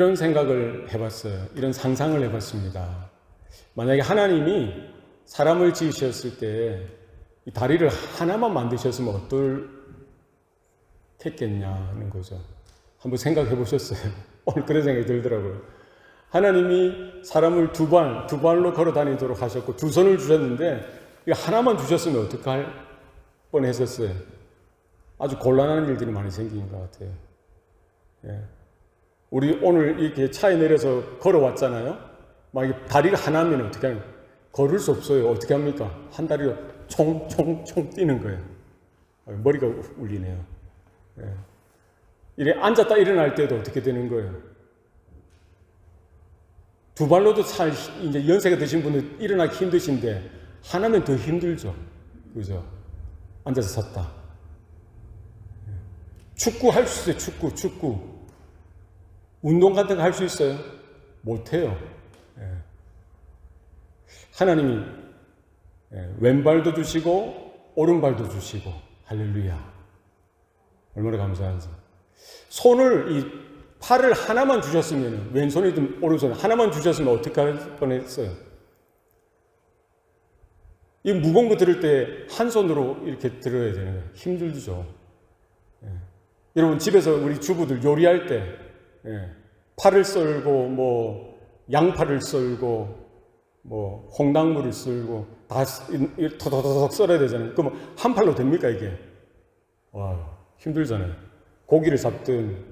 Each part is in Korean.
이런 생각을 해봤어요. 이런 상상을 해봤습니다. 만약에 하나님이 사람을 지으셨을 때 이 다리를 하나만 만드셨으면 어떻겠냐는 거죠. 한번 생각해 보셨어요? 오늘 그런 생각이 들더라고요. 하나님이 사람을 두 발로 걸어 다니도록 하셨고 두 손을 주셨는데 하나만 주셨으면 어떡할 뻔했었어요. 아주 곤란한 일들이 많이 생긴 것 같아요. 예. 우리 오늘 이렇게 차에 내려서 걸어왔잖아요. 만약에 다리가 하나면 어떻게 하냐? 걸을 수 없어요. 어떻게 합니까? 한 다리로 총총총 뛰는 거예요. 머리가 울리네요. 예. 이래 앉았다 일어날 때도 어떻게 되는 거예요? 두 발로도 이제 연세가 드신 분은 일어나기 힘드신데 하나면 더 힘들죠. 그죠? 앉아서 섰다. 축구 할 수 있어요. 축구. 운동 같은 거 할 수 있어요? 못해요. 예. 하나님이 왼발도 주시고 오른발도 주시고 할렐루야. 얼마나 감사한지. 이 팔을 하나만 주셨으면 왼손이든 오른손 하나만 주셨으면 어떻게 할 뻔했어요? 이 무거운 거 들을 때 한 손으로 이렇게 들어야 되는 거예요. 힘들죠. 여러분 집에서 우리 주부들 요리할 때 파를 썰고 뭐 양파를 썰고 뭐 홍당무를 썰고 다 토토토토 썰어야 되잖아요. 그럼 한 팔로 됩니까 이게? 와 힘들잖아요. 고기를 잡든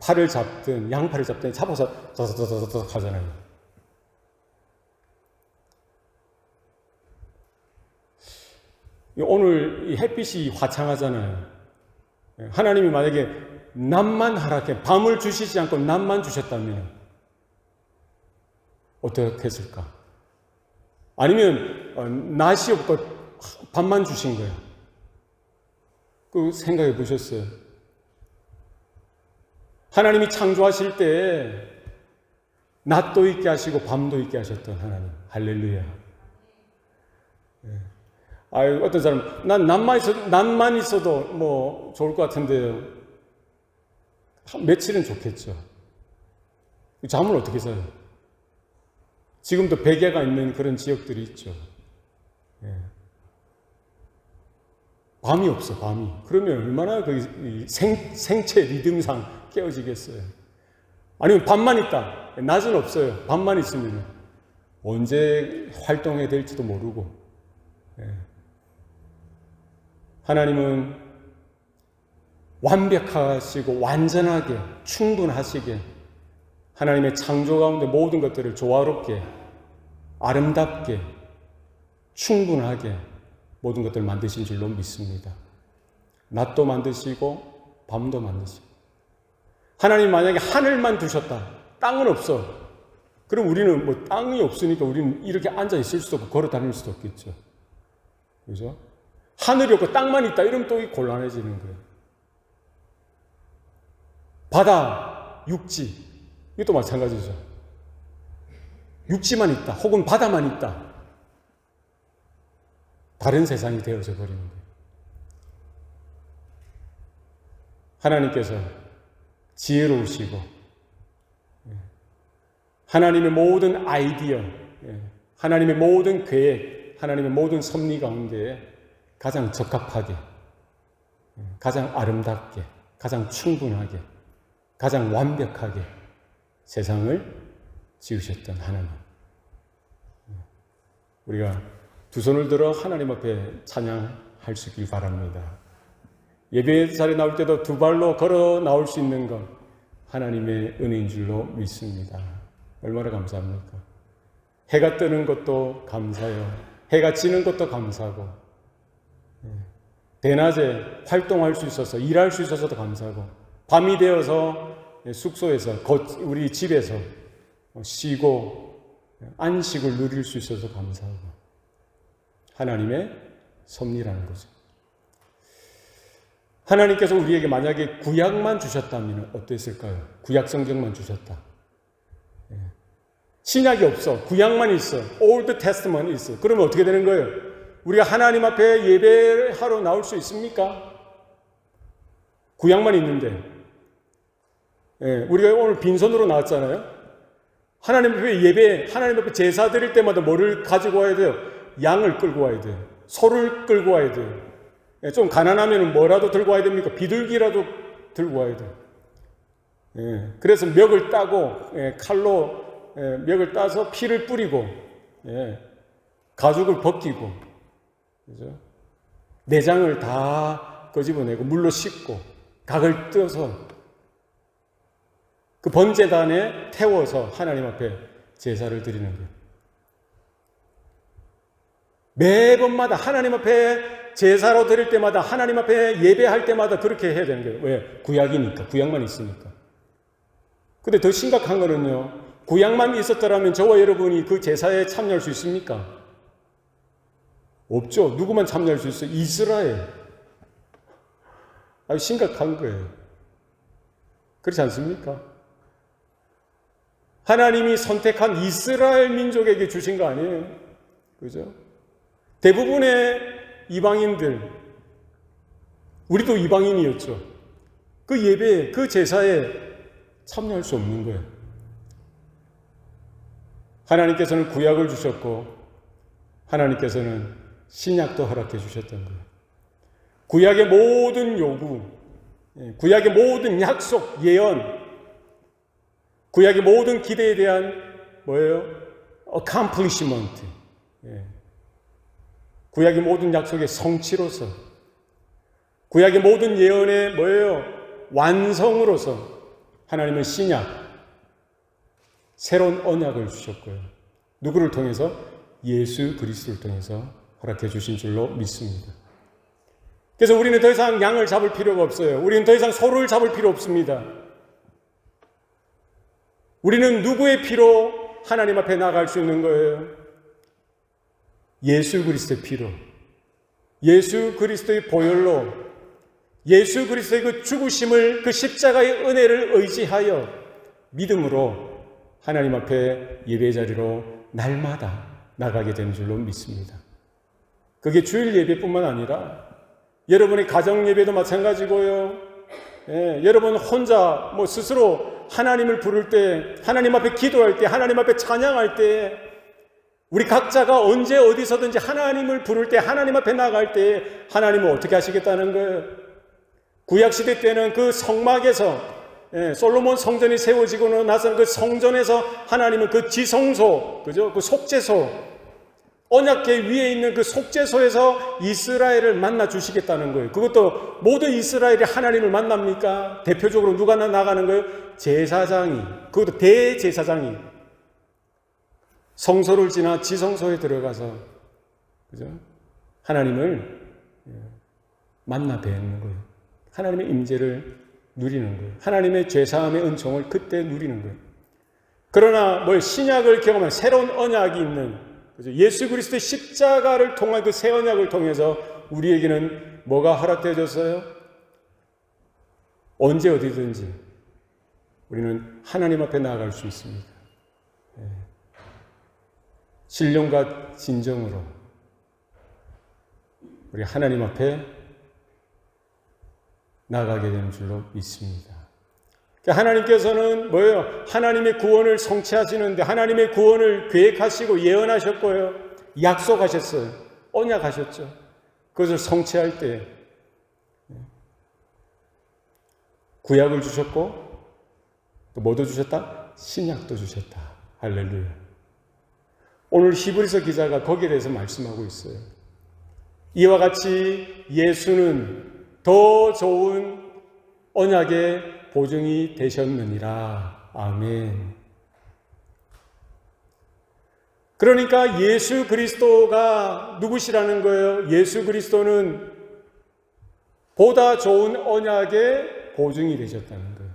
파를 잡든 양파를 잡든 잡아서 토토토토토 하잖아요. 오늘 이 햇빛이 화창하잖아요. 하나님이 만약에 낮만 허락해 밤을 주시지 않고 낮만 주셨다면 어떻게 했을까? 아니면 낮이 없고 밤만 주신 거예요. 그 생각해 보셨어요? 하나님이 창조하실 때 낮도 있게 하시고 밤도 있게 하셨던 하나님. 할렐루야. 어떤 사람, 난 낮만 있어도 뭐 좋을 것 같은데요. 며칠은 좋겠죠. 잠을 어떻게 자요? 지금도 베개가 있는 그런 지역들이 있죠. 밤이 없어, 밤이. 그러면 얼마나 그 생체 리듬상 깨어지겠어요. 아니면 밤만 있다. 낮은 없어요. 밤만 있으면 언제 활동해야 될지도 모르고. 하나님은 완벽하시고 완전하게 충분하시게 하나님의 창조 가운데 모든 것들을 조화롭게 아름답게 충분하게 모든 것들을 만드신 줄로 믿습니다. 낮도 만드시고 밤도 만드시고. 하나님 만약에 하늘만 두셨다. 땅은 없어. 그럼 우리는 뭐 땅이 없으니까 우리는 이렇게 앉아 있을 수도 없고 걸어 다닐 수도 없겠죠. 그죠? 하늘이 없고 땅만 있다. 이러면 또 곤란해지는 거예요. 바다, 육지. 이것도 마찬가지죠. 육지만 있다. 혹은 바다만 있다. 다른 세상이 되어져 버리는 거예요. 하나님께서 지혜로우시고 하나님의 모든 아이디어, 하나님의 모든 계획, 하나님의 모든 섭리 가운데 가장 적합하게, 가장 아름답게, 가장 충분하게, 가장 완벽하게 세상을 지으셨던 하나님. 우리가 두 손을 들어 하나님 앞에 찬양할 수 있길 바랍니다. 예배 자리에 나올 때도 두 발로 걸어 나올 수 있는 것 하나님의 은혜인 줄로 믿습니다. 얼마나 감사합니까? 해가 뜨는 것도 감사해요. 해가 지는 것도 감사하고 대낮에 활동할 수 있어서 일할 수 있어서도 감사하고 밤이 되어서 숙소에서 우리 집에서 쉬고 안식을 누릴 수 있어서 감사하고 하나님의 섭리라는 거죠. 하나님께서 우리에게 만약에 구약만 주셨다면 어땠을까요? 구약 성경만 주셨다. 신약이 없어. 구약만 있어. Old Testament 있어. 그러면 어떻게 되는 거예요? 우리가 하나님 앞에 예배하러 나올 수 있습니까? 구약만 있는데. 예, 우리가 오늘 빈손으로 나왔잖아요. 하나님 앞에 예배, 하나님 앞에 제사 드릴 때마다 뭐를 가지고 와야 돼요? 양을 끌고 와야 돼요. 소를 끌고 와야 돼요. 예, 좀 가난하면 뭐라도 들고 와야 됩니까? 비둘기라도 들고 와야 돼요. 예, 그래서 멱을 따고 칼로 멱을 따서 피를 뿌리고 가죽을 벗기고, 그죠? 내장을 다 끄집어내고 물로 씻고 각을 떼어서 그 번제단에 태워서 하나님 앞에 제사를 드리는 거예요. 매번마다 하나님 앞에 제사로 드릴 때마다, 하나님 앞에 예배할 때마다 그렇게 해야 되는 거예요. 왜? 구약이니까, 구약만 있으니까. 근데 더 심각한 거는요, 구약만 있었더라면 저와 여러분이 그 제사에 참여할 수 있습니까? 없죠. 누구만 참여할 수 있어요? 이스라엘. 아주 심각한 거예요. 그렇지 않습니까? 하나님이 선택한 이스라엘 민족에게 주신 거 아니에요? 그죠? 대부분의 이방인들, 우리도 이방인이었죠. 그 예배, 그 제사에 참여할 수 없는 거예요. 하나님께서는 구약을 주셨고 하나님께서는 신약도 허락해 주셨던 거예요. 구약의 모든 요구, 구약의 모든 약속, 예언, 구약의 모든 기대에 대한 뭐예요? accomplishment. 구약의 모든 약속의 성취로서, 구약의 모든 예언의 뭐예요? 완성으로서 하나님은 신약, 새로운 언약을 주셨고요. 누구를 통해서? 예수 그리스도를 통해서 허락해 주신 줄로 믿습니다. 그래서 우리는 더 이상 양을 잡을 필요가 없어요. 우리는 더 이상 소를 잡을 필요 없습니다. 우리는 누구의 피로 하나님 앞에 나갈 수 있는 거예요? 예수 그리스도의 피로, 예수 그리스도의 보혈로, 예수 그리스도의 그 죽으심을, 그 십자가의 은혜를 의지하여 믿음으로 하나님 앞에 예배 자리로 날마다 나가게 되는 줄로 믿습니다. 그게 주일 예배뿐만 아니라 여러분의 가정 예배도 마찬가지고요. 여러분 혼자 스스로 하나님을 부를 때, 하나님 앞에 기도할 때, 하나님 앞에 찬양할 때, 우리 각자가 언제 어디서든지 하나님을 부를 때, 하나님 앞에 나갈 때 하나님은 어떻게 하시겠다는 거예요? 구약시대 때는 그 성막에서, 솔로몬 성전이 세워지고 나서 그 성전에서 하나님은 그 지성소, 그죠? 그 속죄소, 언약궤 위에 있는 그 속죄소에서 이스라엘을 만나 주시겠다는 거예요. 그것도 모든 이스라엘이 하나님을 만납니까? 대표적으로 누가 나가는 거예요? 제사장이, 그것도 대제사장이 성소를 지나 지성소에 들어가서, 그죠? 하나님을 만나 뵙는 거예요. 하나님의 임재를 누리는 거예요. 하나님의 죄사함의 은총을 그때 누리는 거예요. 그러나 신약을 경험한 새로운 언약이 있는, 예수 그리스도의 십자가를 통한 그 새 언약을 통해서 우리에게는 뭐가 허락되어졌어요? 언제 어디든지 우리는 하나님 앞에 나아갈 수 있습니다. 신령과 진정으로 우리 하나님 앞에 나가게 되는 줄로 믿습니다. 하나님께서는 하나님의 구원을 성취하시는데, 하나님의 구원을 계획하시고 예언하셨고요. 약속하셨어요. 언약하셨죠. 그것을 성취할 때 구약을 주셨고 또 뭐도 주셨다? 신약도 주셨다. 할렐루야. 오늘 히브리서 기자가 거기에 대해서 말씀하고 있어요. 이와 같이 예수는 더 좋은 언약의 보증이 되셨느니라. 아멘. 그러니까 예수 그리스도가 누구시라는 거예요? 예수 그리스도는 보다 좋은 언약의 보증이 되셨다는 거예요.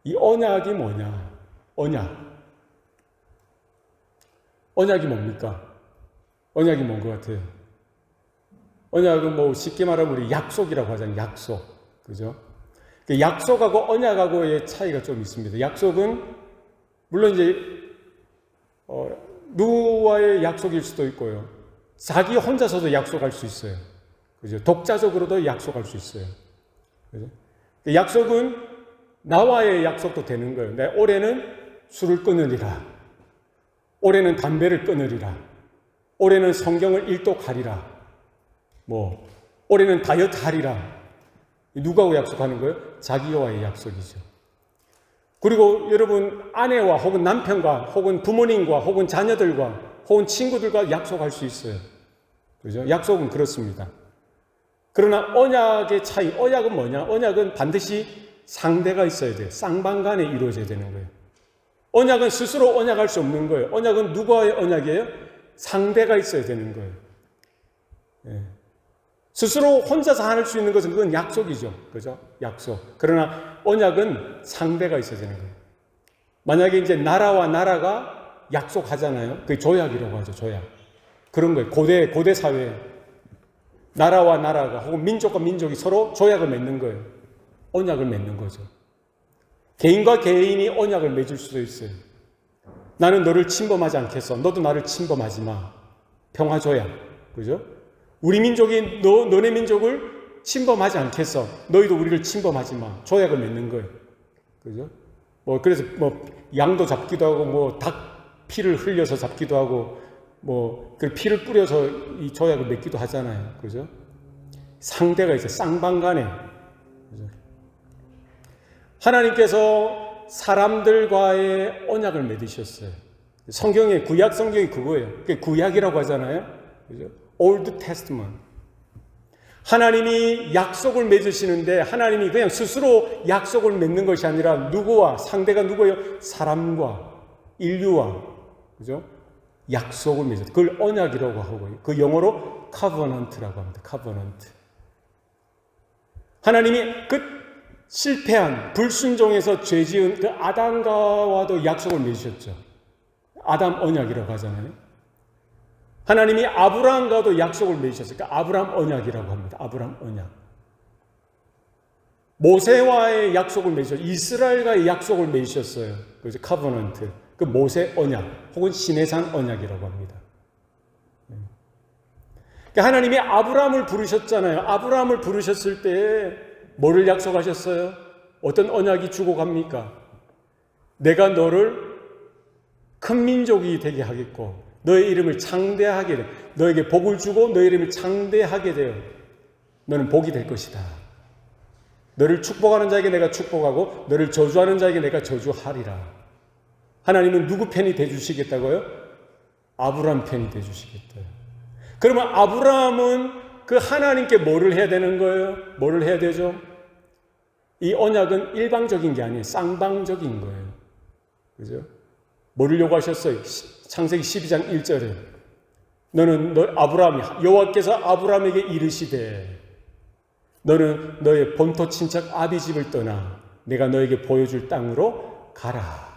이 언약이 뭐냐? 언약이 뭡니까? 언약이 뭔 것 같아요? 언약은 쉽게 말하면 우리 약속이라고 하잖아요. 약속. 그죠? 약속하고 언약하고의 차이가 좀 있습니다. 약속은, 물론 누구와의 약속일 수도 있고요. 자기 혼자서도 약속할 수 있어요. 그죠? 독자적으로도 약속할 수 있어요. 그죠? 약속은 나와의 약속도 되는 거예요. 내 올해는 술을 끊으리라. 올해는 담배를 끊으리라. 올해는 성경을 일독하리라. 뭐 올해는 다이어트 하리라. 누구하고 약속하는 거예요? 자기와의 약속이죠. 그리고 여러분 아내와 혹은 남편과 혹은 부모님과 혹은 자녀들과 혹은 친구들과 약속할 수 있어요. 그죠? 약속은 그렇습니다. 그러나 언약의 차이, 언약은 뭐냐? 언약은 반드시 상대가 있어야 돼요. 쌍방간에 이루어져야 되는 거예요. 언약은 스스로 언약할 수 없는 거예요. 언약은 누구와의 언약이에요? 상대가 있어야 되는 거예요. 예. 스스로 혼자서 할 수 있는 것은 그건 약속이죠. 그죠? 약속. 그러나 언약은 상대가 있어야 되는 거예요. 만약에 이제 나라와 나라가 약속하잖아요. 그게 조약이라고 하죠. 조약. 그런 거예요. 고대 사회에 나라와 나라가 혹은 민족과 민족이 서로 조약을 맺는 거예요. 언약을 맺는 거죠. 개인과 개인이 언약을 맺을 수도 있어요. 나는 너를 침범하지 않겠어. 너도 나를 침범하지 마. 평화조약. 그죠? 우리 민족이 너네 민족을 침범하지 않겠어. 너희도 우리를 침범하지 마. 조약을 맺는 거예요. 그죠? 그래서 양도 잡기도 하고, 닭 피를 흘려서 잡기도 하고, 그 피를 뿌려서 이 조약을 맺기도 하잖아요. 그죠? 상대가 있어요. 쌍방간에. 그죠? 하나님께서 사람들과의 언약을 맺으셨어요. 성경에, 구약 성경이 그거예요. 그게 구약이라고 하잖아요. 그죠? Old Testament. 하나님이 약속을 맺으시는데 하나님이 그냥 스스로 약속을 맺는 것이 아니라 누구와, 상대가 누구예요? 사람과, 인류와, 그죠? 약속을 맺었어요. 그걸 언약이라고 하고요. 그 영어로 covenant라고 합니다. covenant. 하나님이 그 실패한, 불순종에서 죄 지은 그 아담과도 약속을 맺으셨죠. 아담 언약이라고 하잖아요. 하나님이 아브라함과도 약속을 맺으셨어요. 그러니까 아브라함 언약이라고 합니다. 아브라함 언약. 모세와의 약속을 맺으셨어요. 이스라엘과의 약속을 맺으셨어요. 그래서 카버넌트. 그 모세 언약 혹은 시내산 언약이라고 합니다. 그러니까 하나님이 아브라함을 부르셨잖아요. 아브라함을 부르셨을 때 뭐를 약속하셨어요? 어떤 언약이 주고 갑니까? 내가 너를 큰 민족이 되게 하겠고 너의 이름을 창대하게 돼. 너에게 복을 주고 너의 이름을 창대하게 되어 너는 복이 될 것이다. 너를 축복하는 자에게 내가 축복하고 너를 저주하는 자에게 내가 저주하리라. 하나님은 누구 편이 되주시겠다고요? 아브라함 편이 되주시겠다요. 그러면 아브라함은 그 하나님께 뭐를 해야 되는 거예요? 뭐를 해야 되죠? 이 언약은 일방적인 게 아니에요. 쌍방적인 거예요. 그죠? 뭐를 요구하셨어요? 창세기 12장 1절에 아브라함이 여호와께서 아브라함에게 이르시되 너는 너의 본토 친척 아비 집을 떠나 내가 너에게 보여줄 땅으로 가라.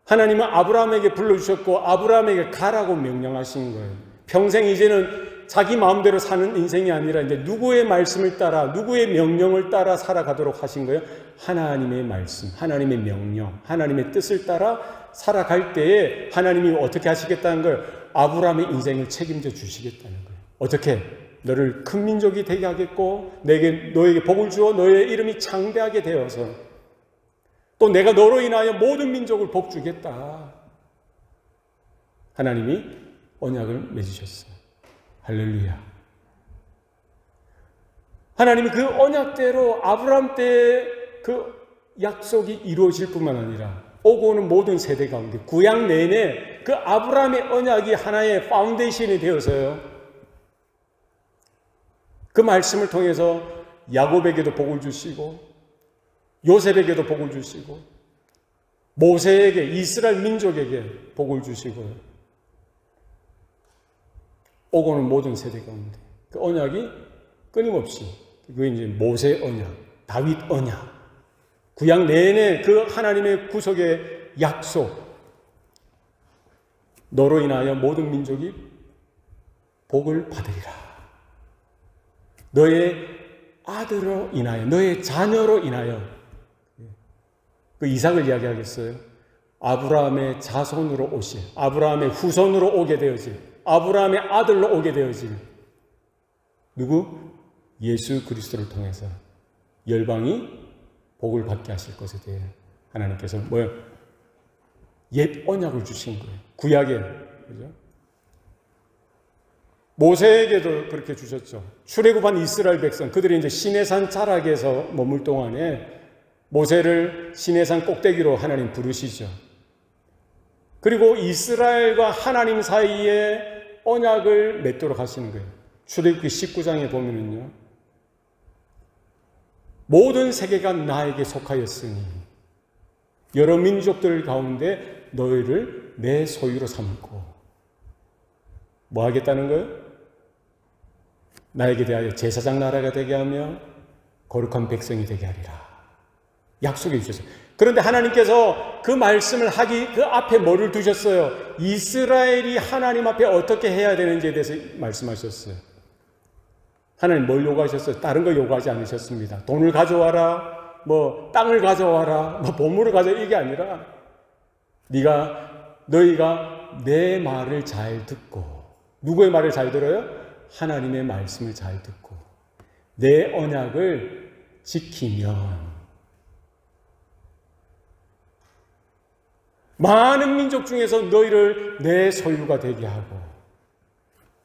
하나님은 아브라함에게 불러주셨고 아브라함에게 가라고 명령하신 거예요. 평생 이제는 자기 마음대로 사는 인생이 아니라 이제 누구의 말씀을 따라 누구의 명령을 따라 살아가도록 하신 거예요. 하나님의 말씀, 하나님의 명령, 하나님의 뜻을 따라 살아갈 때에 하나님이 어떻게 하시겠다는 거예요? 아브라함의 인생을 책임져 주시겠다는 거예요. 어떻게? 너를 큰 민족이 되게 하겠고 너에게 복을 주어 너의 이름이 창대하게 되어서 또 내가 너로 인하여 모든 민족을 복 주겠다. 하나님이 언약을 맺으셨어요. 할렐루야. 하나님이 그 언약대로 아브라함 때 그 약속이 이루어질 뿐만 아니라 오고 오는 모든 세대 가운데 구약 내내 그 아브라함의 언약이 하나의 파운데이션이 되어서요. 그 말씀을 통해서 야곱에게도 복을 주시고 요셉에게도 복을 주시고 모세에게 이스라엘 민족에게 복을 주시고요. 오고 오는 모든 세대 가운데 그 언약이 끊임없이 그게 이제 모세 언약, 다윗 언약, 구약 내내 그 하나님의 구속의 약속, 너로 인하여 모든 민족이 복을 받으리라. 너의 아들로 인하여, 너의 자녀로 인하여. 그 이삭을 이야기하겠어요. 아브라함의 자손으로 오실, 아브라함의 후손으로 오게 되어질, 아브라함의 아들로 오게 되어질 누구? 예수 그리스도를 통해서 열방이 복을 받게 하실 것에 대해 하나님께서 뭐요? 옛 언약을 주신 거예요. 구약에. 그죠? 모세에게도 그렇게 주셨죠. 출애굽한 이스라엘 백성, 그들이 이제 시내산 자락에서 머물 동안에 모세를 시내산 꼭대기로 하나님 부르시죠. 그리고 이스라엘과 하나님 사이에 언약을 맺도록 하시는 거예요. 출애굽기 19장에 보면은요, 모든 세계가 나에게 속하였으니 여러 민족들 가운데 너희를 내 소유로 삼고 뭐 하겠다는 거예요? 나에게 대하여 제사장 나라가 되게 하며 거룩한 백성이 되게 하리라. 약속해 주셨어요. 그런데 하나님께서 그 말씀을 하기 그 앞에 뭐를 두셨어요? 이스라엘이 하나님 앞에 어떻게 해야 되는지에 대해서 말씀하셨어요. 하나님 뭘 요구하셨어요? 다른 거 요구하지 않으셨습니다. 돈을 가져와라, 뭐 땅을 가져와라, 뭐 보물을 가져와, 이게 아니라 너희가 내 말을 잘 듣고, 누구의 말을 잘 들어요? 하나님의 말씀을 잘 듣고 내 언약을 지키면 많은 민족 중에서 너희를 내 소유가 되게 하고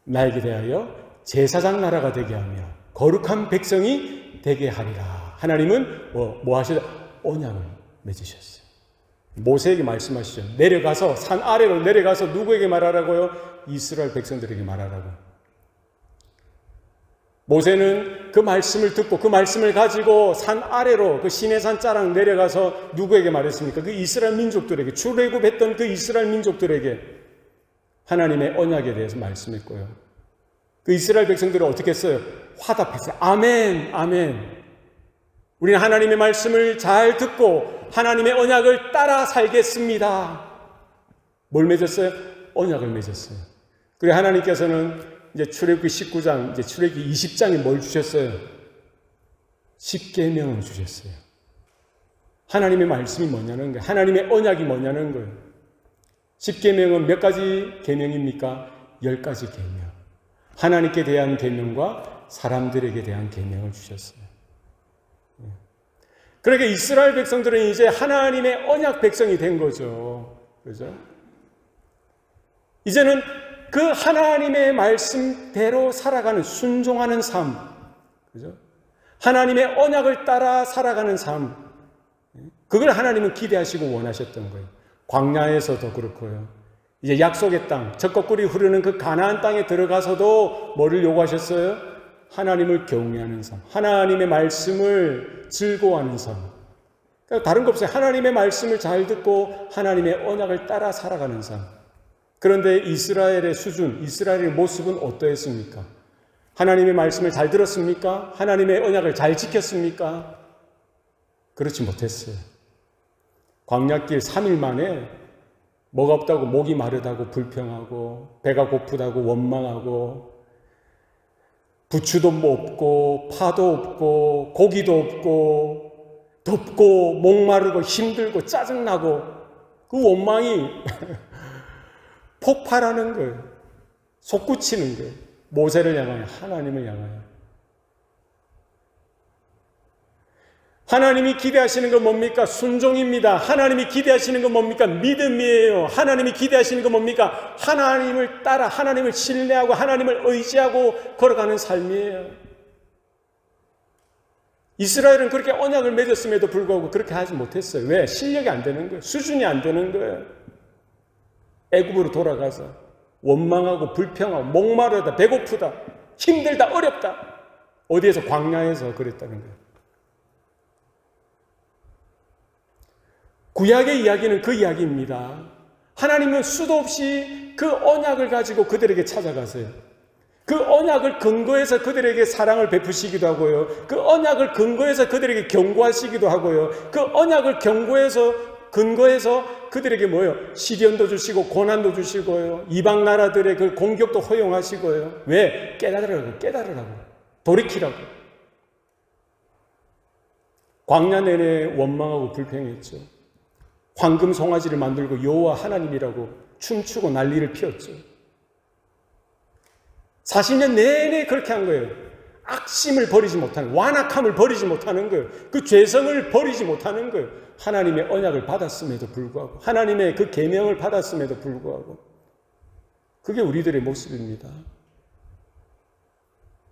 나에게 대하여 제사장 나라가 되게 하며 거룩한 백성이 되게 하리라. 하나님은 뭐 하시다? 언약을 맺으셨어요. 모세에게 말씀하시죠. 내려가서 산 아래로 내려가서 누구에게 말하라고요? 이스라엘 백성들에게 말하라고. 모세는 그 말씀을 듣고 그 말씀을 가지고 산 아래로 그 시내산 자락 내려가서 누구에게 말했습니까? 그 이스라엘 민족들에게, 출애굽했던 그 이스라엘 민족들에게 하나님의 언약에 대해서 말씀했고요. 그 이스라엘 백성들은 어떻게 했어요? 화답했어요. 아멘, 아멘. 우리는 하나님의 말씀을 잘 듣고 하나님의 언약을 따라 살겠습니다. 뭘 맺었어요? 언약을 맺었어요. 그리고 하나님께서는 이제 출애굽기 19장, 이제 출애굽기 20장에 뭘 주셨어요? 10계명을 주셨어요. 하나님의 말씀이 뭐냐는 거예요. 하나님의 언약이 뭐냐는 거예요. 10계명은 몇 가지 계명입니까? 10가지 계명. 하나님께 대한 계명과 사람들에게 대한 계명을 주셨어요. 그러니까 이스라엘 백성들은 이제 하나님의 언약 백성이 된 거죠. 그죠? 이제는 그 하나님의 말씀대로 살아가는, 순종하는 삶, 그죠? 하나님의 언약을 따라 살아가는 삶, 그걸 하나님은 기대하시고 원하셨던 거예요. 광야에서도 그렇고요. 이제 약속의 땅, 젖과 꿀이 흐르는 그 가나안 땅에 들어가서도 뭐를 요구하셨어요? 하나님을 경외하는 삶, 하나님의 말씀을 즐거워하는 삶. 그러니까 다른 거 없어요. 하나님의 말씀을 잘 듣고 하나님의 언약을 따라 살아가는 삶. 그런데 이스라엘의 수준, 이스라엘의 모습은 어떠했습니까? 하나님의 말씀을 잘 들었습니까? 하나님의 언약을 잘 지켰습니까? 그렇지 못했어요. 광야길 3일 만에 뭐가 없다고 목이 마르다고 불평하고 배가 고프다고 원망하고 부추도 없고 파도 없고 고기도 없고 덥고 목마르고 힘들고 짜증나고 그 원망이 폭발하는 거예요. 솟구치는 거예요. 모세를 향하여, 하나님을 향하여. 하나님이 기대하시는 건 뭡니까? 순종입니다. 하나님이 기대하시는 건 뭡니까? 믿음이에요. 하나님이 기대하시는 건 뭡니까? 하나님을 따라, 하나님을 신뢰하고, 하나님을 의지하고 걸어가는 삶이에요. 이스라엘은 그렇게 언약을 맺었음에도 불구하고 그렇게 하지 못했어요. 왜? 실력이 안 되는 거예요. 수준이 안 되는 거예요. 애굽으로 돌아가서 원망하고 불평하고 목마르다, 배고프다, 힘들다, 어렵다. 어디에서? 광야에서 그랬다는 거예요. 구약의 이야기는 그 이야기입니다. 하나님은 수도 없이 그 언약을 가지고 그들에게 찾아가세요. 그 언약을 근거해서 그들에게 사랑을 베푸시기도 하고요. 그 언약을 근거해서 그들에게 경고하시기도 하고요. 그 언약을 근거해서 그들에게 뭐예요? 시련도 주시고 고난도 주시고요. 이방 나라들의 그 공격도 허용하시고요. 왜? 깨달으라고. 돌이키라고. 광야 내내 원망하고 불평했죠. 황금 송아지를 만들고 여호와 하나님이라고 춤추고 난리를 피웠죠. 40년 내내 그렇게 한 거예요. 악심을 버리지 못하는, 완악함을 버리지 못하는 거예요. 그 죄성을 버리지 못하는 거예요. 하나님의 언약을 받았음에도 불구하고, 하나님의 그 계명을 받았음에도 불구하고. 그게 우리들의 모습입니다.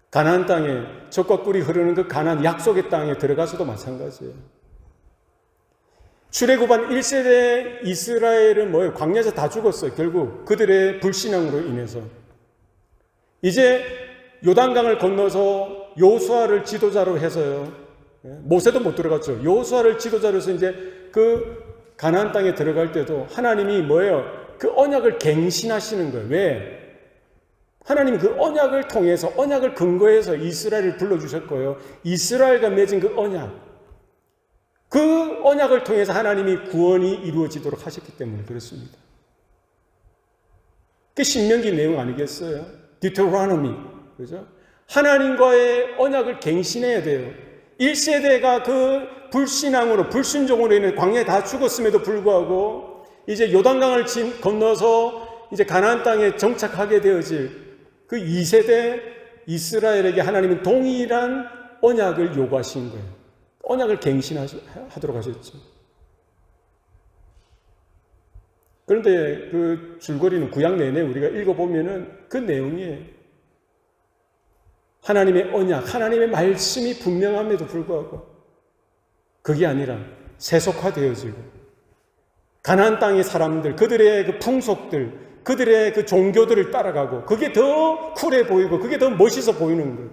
가나안 땅에, 젖과 꿀이 흐르는 그 가나안 약속의 땅에 들어가서도 마찬가지예요. 출애굽한 1세대 이스라엘은 뭐예요? 광야에서 다 죽었어요. 결국 그들의 불신앙으로 인해서. 이제 요단강을 건너서 여호수아를 지도자로 해서요. 모세도 못 들어갔죠. 여호수아를 지도자로 해서 이제 그 가나안 땅에 들어갈 때도 하나님이 뭐예요? 그 언약을 갱신하시는 거예요. 왜? 하나님이 그 언약을 통해서, 언약을 근거해서 이스라엘을 불러주셨고요. 이스라엘과 맺은 그 언약을 통해서 하나님이 구원이 이루어지도록 하셨기 때문에 그렇습니다. 그 신명기 내용 아니겠어요? 디토로노미, 그죠? 하나님과의 언약을 갱신해야 돼요. 1세대가 그 불신앙으로, 불순종으로 인해 광야에 다 죽었음에도 불구하고 이제 요단강을 건너서 이제 가나안 땅에 정착하게 되어질 그 2세대 이스라엘에게 하나님은 동일한 언약을 요구하신 거예요. 언약을 갱신하도록 하셨죠. 그런데 그 줄거리는 구약 내내 우리가 읽어보면은 그 내용이에요. 하나님의 언약, 하나님의 말씀이 분명함에도 불구하고 그게 아니라 세속화되어지고 가나안 땅의 사람들, 그들의 그 풍속들, 그들의 그 종교들을 따라가고 그게 더 쿨해 보이고 그게 더 멋있어 보이는 거예요.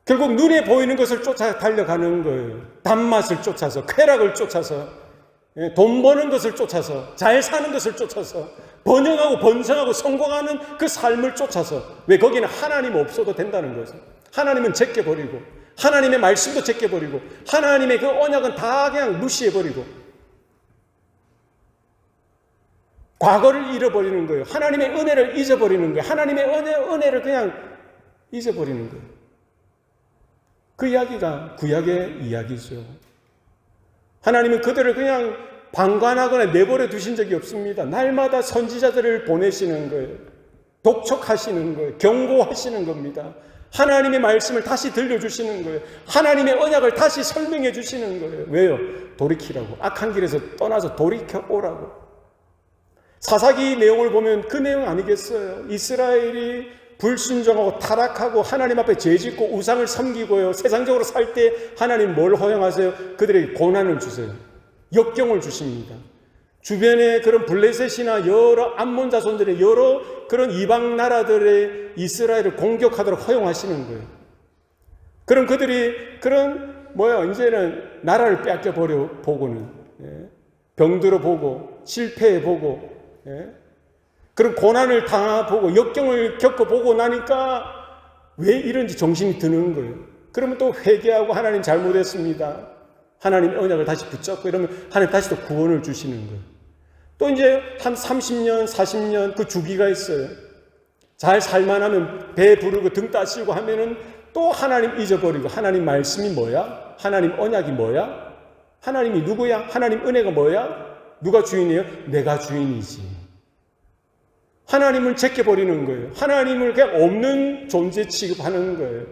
결국 눈에 보이는 것을 쫓아 달려가는 거예요. 단맛을 쫓아서, 쾌락을 쫓아서, 돈 버는 것을 쫓아서, 잘 사는 것을 쫓아서, 번영하고 번성하고 성공하는 그 삶을 쫓아서. 왜? 거기는 하나님 없어도 된다는 거죠. 하나님은 제껴버리고, 하나님의 말씀도 제껴버리고, 하나님의 그 언약은 다 그냥 무시해버리고, 과거를 잃어버리는 거예요. 하나님의 은혜를 잊어버리는 거예요. 하나님의 은혜를 그냥 잊어버리는 거예요. 그 이야기가 구약의 이야기죠. 하나님은 그들을 그냥 방관하거나 내버려 두신 적이 없습니다. 날마다 선지자들을 보내시는 거예요. 독촉하시는 거예요. 경고하시는 겁니다. 하나님의 말씀을 다시 들려주시는 거예요. 하나님의 언약을 다시 설명해 주시는 거예요. 왜요? 돌이키라고. 악한 길에서 떠나서 돌이켜 오라고. 사사기 내용을 보면 그 내용 아니겠어요? 이스라엘이 불순종하고 타락하고 하나님 앞에 죄짓고 우상을 섬기고요. 세상적으로 살 때 하나님 뭘 허용하세요? 그들에게 고난을 주세요. 역경을 주십니다. 주변에 그런 블레셋이나 여러 암몬 자손들의 여러 그런 이방 나라들의 이스라엘을 공격하도록 허용하시는 거예요. 그럼 그들이 이제는 나라를 뺏겨 버려 보고는 병들어 보고 실패해 보고 그런 고난을 당해보고 역경을 겪어보고 나니까 왜 이런지 정신이 드는 거예요. 그러면 또 회개하고 하나님 잘못했습니다. 하나님 언약을 다시 붙잡고 이러면 하나님 다시 또 구원을 주시는 거예요. 또 이제 한 30년, 40년 그 주기가 있어요. 잘 살만하면 배 부르고 등 따시고 하면은 또 하나님 잊어버리고 하나님 말씀이 뭐야? 하나님 언약이 뭐야? 하나님이 누구야? 하나님 은혜가 뭐야? 누가 주인이에요? 내가 주인이지. 하나님을 제껴버리는 거예요. 하나님을 그냥 없는 존재 취급하는 거예요.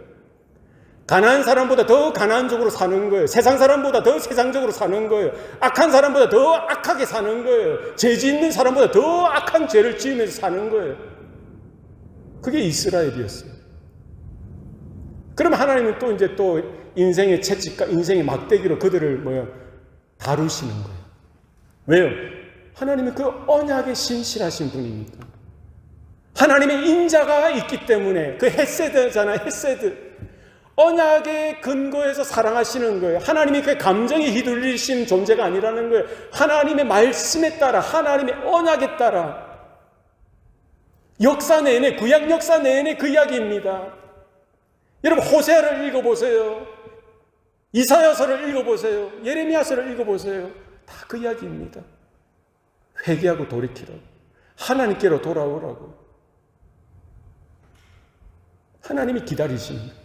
가난한 사람보다 더 가난적으로 사는 거예요. 세상 사람보다 더 세상적으로 사는 거예요. 악한 사람보다 더 악하게 사는 거예요. 죄 짓는 사람보다 더 악한 죄를 지으면서 사는 거예요. 그게 이스라엘이었어요. 그러면 하나님은 또 이제 또 인생의 채찍과 인생의 막대기로 그들을 다루시는 거예요. 왜요? 하나님은 그 언약에 신실하신 분입니다. 하나님의 인자가 있기 때문에 그 헤세드잖아요. 헤세드. 언약의 근거에서 사랑하시는 거예요. 하나님이 그 감정에 휘둘리신 존재가 아니라는 거예요. 하나님의 말씀에 따라, 하나님의 언약에 따라. 역사 내내, 구약 역사 내내 그 이야기입니다. 여러분 호세아를 읽어보세요. 이사야서를 읽어보세요. 예레미야서를 읽어보세요. 다 그 이야기입니다. 회개하고 돌이키라고. 하나님께로 돌아오라고. 하나님이 기다리시는 거예요.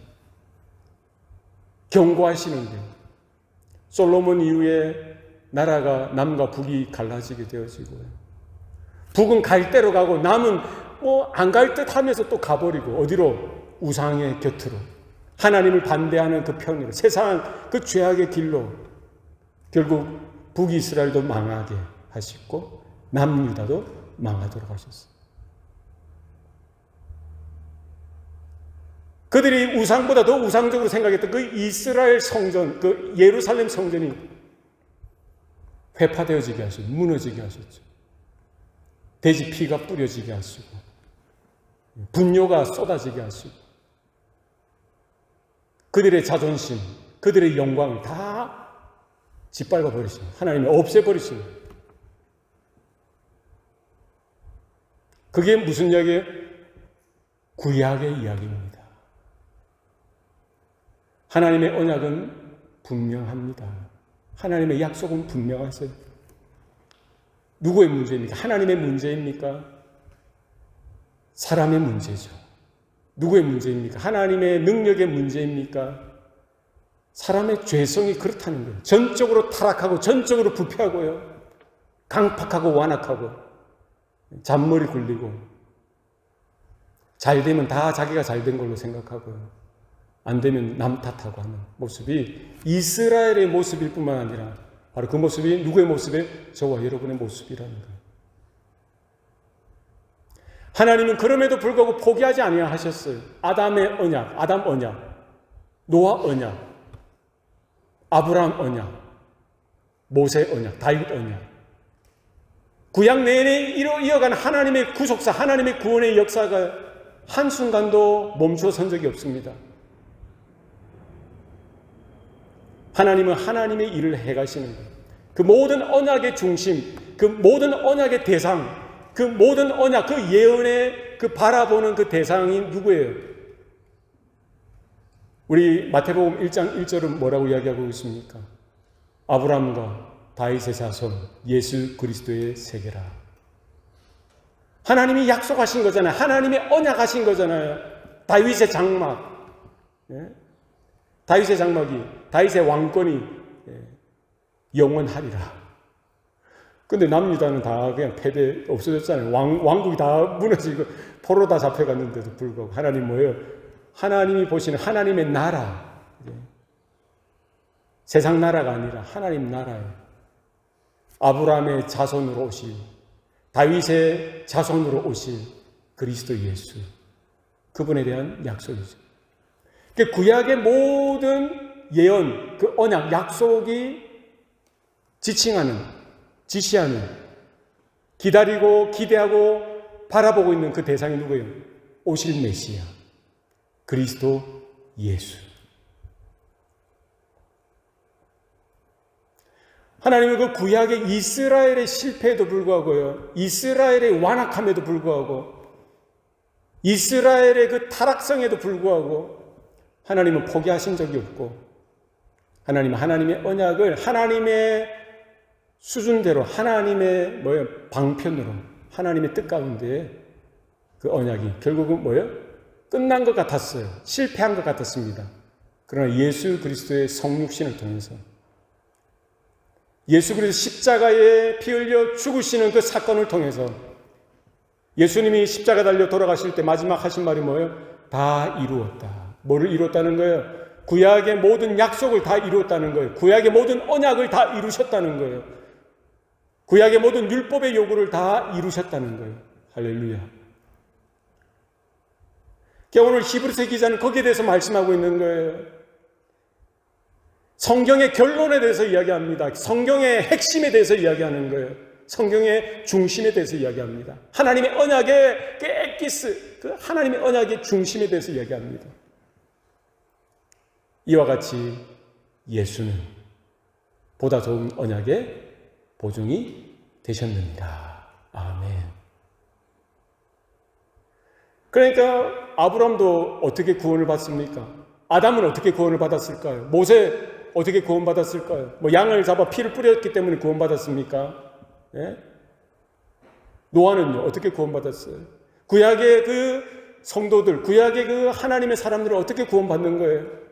경고하시는 거예요. 솔로몬 이후에 나라가 남과 북이 갈라지게 되어지고요. 북은 갈 대로 가고 남은 안 갈 듯 하면서 또 가버리고 어디로? 우상의 곁으로. 하나님을 반대하는 그 편으로, 세상 그 죄악의 길로 결국 북이스라엘도 망하게 하시고 남유다도 망하도록 하셨어요. 그들이 우상보다 더 우상적으로 생각했던 그 이스라엘 성전, 그 예루살렘 성전이 회파되어지게 하시고 무너지게 하셨죠. 돼지 피가 뿌려지게 하시고 분뇨가 쏟아지게 하시고 그들의 자존심, 그들의 영광을 다 짓밟아 버리시고 하나님이 없애버리시고, 그게 무슨 이야기예요? 구약의 이야기입니다. 하나님의 언약은 분명합니다. 하나님의 약속은 분명하세요. 누구의 문제입니까? 하나님의 문제입니까? 사람의 문제죠. 누구의 문제입니까? 하나님의 능력의 문제입니까? 사람의 죄성이 그렇다는 거예요. 전적으로 타락하고 전적으로 부패하고요. 강팍하고 완악하고 잔머리 굴리고 잘 되면 다 자기가 잘 된 걸로 생각하고요. 안 되면 남 탓하고 하는 모습이 이스라엘의 모습일 뿐만 아니라 바로 그 모습이 누구의 모습이에요? 저와 여러분의 모습이라는 거예요. 하나님은 그럼에도 불구하고 포기하지 아니하셨어요. 아담의 언약, 아담 언약, 노아 언약, 아브라함 언약, 모세 언약, 다윗 언약. 구약 내내 이어가는 하나님의 구속사, 하나님의 구원의 역사가 한순간도 멈춰 선 적이 없습니다. 하나님은 하나님의 일을 해가시는 거예요. 그 모든 언약의 중심, 그 모든 언약의 대상, 그 모든 언약, 그 예언의 그 바라보는 그 대상이 누구예요? 우리 마태복음 1장 1절은 뭐라고 이야기하고 있습니까? 아브라함과 다윗의 자손 예수 그리스도의 세계라. 하나님이 약속하신 거잖아요. 하나님의 언약하신 거잖아요. 다윗의 장막, 다윗의 장막이, 다윗의 왕권이 영원하리라. 근데 남유다는 다 그냥 패배 없어졌잖아요. 왕국이 다 무너지고 포로 다 잡혀갔는데도 불구하고 하나님 뭐예요? 하나님이 보시는 하나님의 나라, 세상 나라가 아니라 하나님 나라예요. 아브라함의 자손으로 오실, 다윗의 자손으로 오실 그리스도 예수, 그분에 대한 약속이죠. 구약의 모든 예언, 그 언약, 약속이 지시하는, 기다리고 기대하고 바라보고 있는 그 대상이 누구예요? 오실 메시아, 그리스도 예수. 하나님은 그 구약의 이스라엘의 실패에도 불구하고요, 이스라엘의 완악함에도 불구하고, 이스라엘의 그 타락성에도 불구하고 하나님은 포기하신 적이 없고, 하나님은 하나님의 언약을 하나님의 수준대로, 하나님의 방편으로, 하나님의 뜻 가운데 그 언약이 결국은 끝난 것 같았어요. 실패한 것 같았습니다. 그러나 예수 그리스도의 성육신을 통해서, 예수 그리스도 십자가에 피 흘려 죽으시는 그 사건을 통해서, 예수님이 십자가 달려 돌아가실 때 마지막 하신 말이 뭐예요? 다 이루었다. 뭐를 이뤘다는 거예요? 구약의 모든 약속을 다 이루었다는 거예요. 구약의 모든 언약을 다 이루셨다는 거예요. 구약의 모든 율법의 요구를 다 이루셨다는 거예요. 할렐루야. 오늘 히브리서 기자는 거기에 대해서 말씀하고 있는 거예요. 성경의 결론에 대해서 이야기합니다. 성경의 핵심에 대해서 이야기하는 거예요. 성경의 중심에 대해서 이야기합니다. 하나님의 언약의 그 엑기스, 그 하나님의 언약의 중심에 대해서 이야기합니다. 이와 같이 예수는 보다 좋은 언약의 보증이 되셨느니라. 아멘. 그러니까 아브라함도 어떻게 구원을 받습니까? 아담은 어떻게 구원을 받았을까요? 모세 어떻게 구원받았을까요? 양을 잡아 피를 뿌렸기 때문에 구원받았습니까? 예? 노아는요, 어떻게 구원받았어요? 구약의 그 성도들, 구약의 그 하나님의 사람들은 어떻게 구원받는 거예요?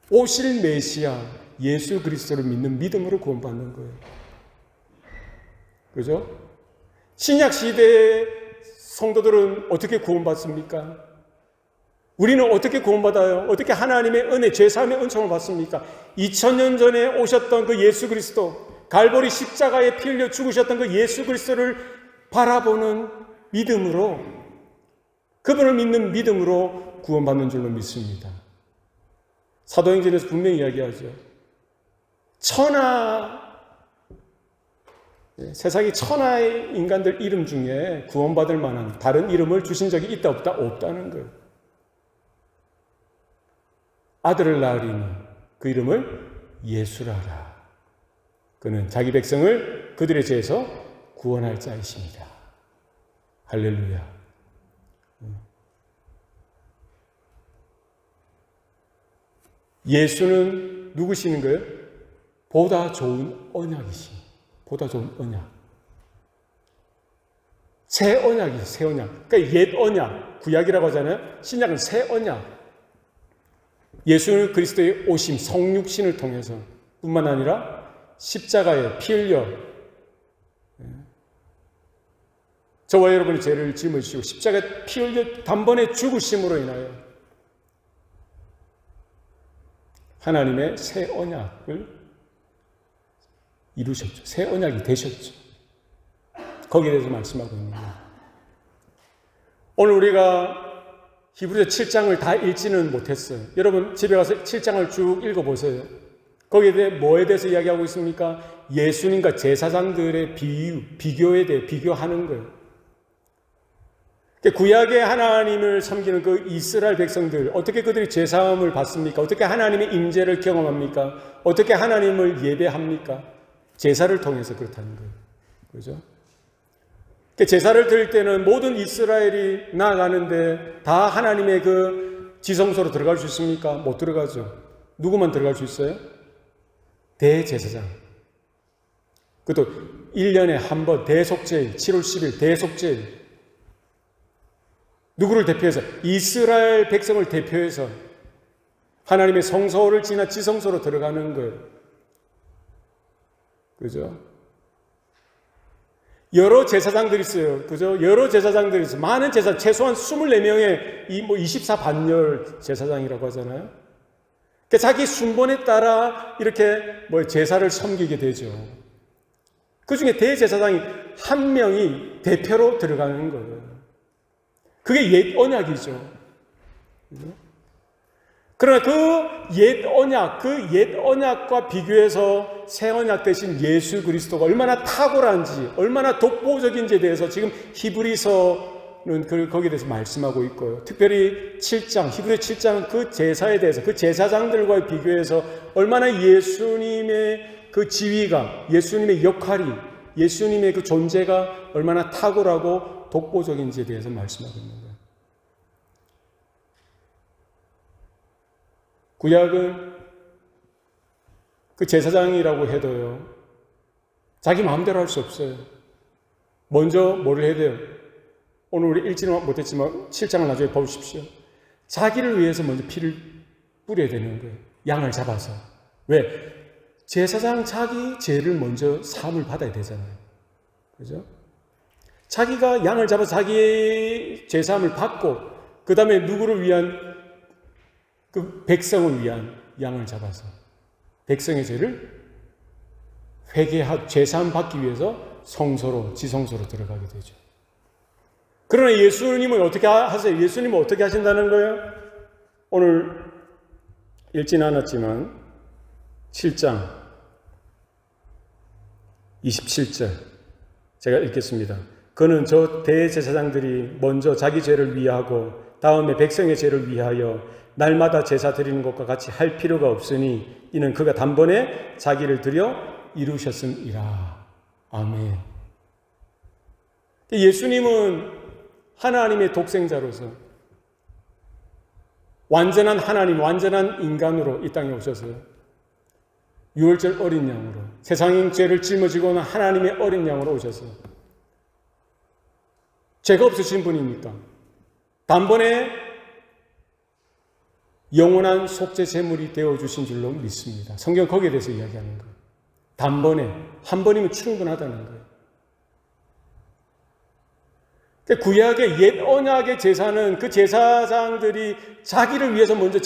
오실 메시아, 예수 그리스도를 믿는 믿음으로 구원받는 거예요. 그죠? 신약 시대의 성도들은 어떻게 구원받습니까? 우리는 어떻게 구원받아요? 어떻게 하나님의 은혜, 죄사함의 은총을 받습니까? 2000년 전에 오셨던 그 예수 그리스도, 갈보리 십자가에 피 흘려 죽으셨던 그 예수 그리스도를 바라보는 믿음으로, 그분을 믿는 믿음으로 구원받는 줄로 믿습니다. 사도행전에서 분명히 이야기하죠. 세상에 천하의 인간들 이름 중에 구원받을 만한 다른 이름을 주신 적이 있다 없다? 없다는 거예요. 아들을 낳으리니 그 이름을 예수라라. 그는 자기 백성을 그들의 죄에서 구원할 자이십니다. 할렐루야. 예수는 누구시는 거예요? 보다 좋은 언약이십니다. 보다 좋은 언약. 새 언약이죠, 새 언약. 그러니까 옛 언약, 구약이라고 하잖아요. 신약은 새 언약. 예수 그리스도의 오심, 성육신을 통해서 뿐만 아니라 십자가에 피 흘려 저와 여러분의 죄를 짊어지시고 십자가에 피 흘려 단번에 죽으심으로 인하여 하나님의 새 언약을 이루셨죠. 새 언약이 되셨죠. 거기에 대해서 말씀하고 있는 거예요. 오늘 우리가 히브리서 7장을 다 읽지는 못했어요. 여러분 집에 가서 7장을 쭉 읽어보세요. 거기에 대해 뭐에 대해서 이야기하고 있습니까? 예수님과 제사장들의 비교에 대해 비교하는 거예요. 구약의 하나님을 섬기는 그 이스라엘 백성들, 어떻게 그들이 제사함을 받습니까? 어떻게 하나님의 임재를 경험합니까? 어떻게 하나님을 예배합니까? 제사를 통해서 그렇다는 거예요. 그죠? 제사를 드릴 때는 모든 이스라엘이 나아가는데 다 하나님의 그 지성소로 들어갈 수 있습니까? 못 들어가죠. 누구만 들어갈 수 있어요? 대제사장. 그것도 1년에 한 번 대속제일, 7월 10일 대속제일. 누구를 대표해서? 이스라엘 백성을 대표해서 하나님의 성소를 지나 지성소로 들어가는 거예요. 그죠? 여러 제사장들이 있어요. 그죠? 여러 제사장들이 있어요. 많은 제사, 최소한 24명의 24반열 제사장이라고 하잖아요. 그러니까 자기 순번에 따라 이렇게 제사를 섬기게 되죠. 그 중에 대제사장이 한 명이 대표로 들어가는 거예요. 그게 옛 언약이죠. 그러나 그 옛 언약과 비교해서 새 언약 대신 예수 그리스도가 얼마나 탁월한지, 얼마나 독보적인지에 대해서 지금 히브리서는 거기에 대해서 말씀하고 있고요. 특별히 7장, 히브리 7장은 그 제사에 대해서, 그 제사장들과 비교해서 얼마나 예수님의 그 지위가, 예수님의 역할이, 예수님의 그 존재가 얼마나 탁월하고 독보적인지에 대해서 말씀하고 있는 거예요. 구약은 그 제사장이라고 해도요, 자기 마음대로 할 수 없어요. 먼저 뭐를 해야 돼요? 오늘 우리 읽지는 못했지만 7장을 나중에 보십시오. 자기를 위해서 먼저 피를 뿌려야 되는 거예요. 양을 잡아서. 왜? 제사장 자기 죄를 먼저 사함을 받아야 되잖아요. 그죠? 자기가 양을 잡아서 자기의 죄사함을 받고, 그 다음에 누구를 위한, 그 백성을 위한 양을 잡아서 백성의 죄를 회개하고 죄사함 받기 위해서 성소로, 지성소로 들어가게 되죠. 그러나 예수님은 어떻게 하세요? 예수님은 어떻게 하신다는 거예요? 오늘 읽지는 않았지만 7장 27절 제가 읽겠습니다. 그는 저 대제사장들이 먼저 자기 죄를 위하고 다음에 백성의 죄를 위하여 날마다 제사 드리는 것과 같이 할 필요가 없으니 이는 그가 단번에 자기를 드려 이루셨음이라. 아멘. 예수님은 하나님의 독생자로서 완전한 하나님, 완전한 인간으로 이 땅에 오셔서 유월절 어린 양으로, 세상의 죄를 짊어지고 오는 하나님의 어린 양으로 오셔서 죄가 없으신 분이니까 단번에 영원한 속죄 제물이 되어주신 줄로 믿습니다. 성경 거기에 대해서 이야기하는 거예요. 단번에, 한 번이면 충분하다는 거예요. 구약의 옛 언약의 제사는 그 제사장들이 자기를 위해서 먼저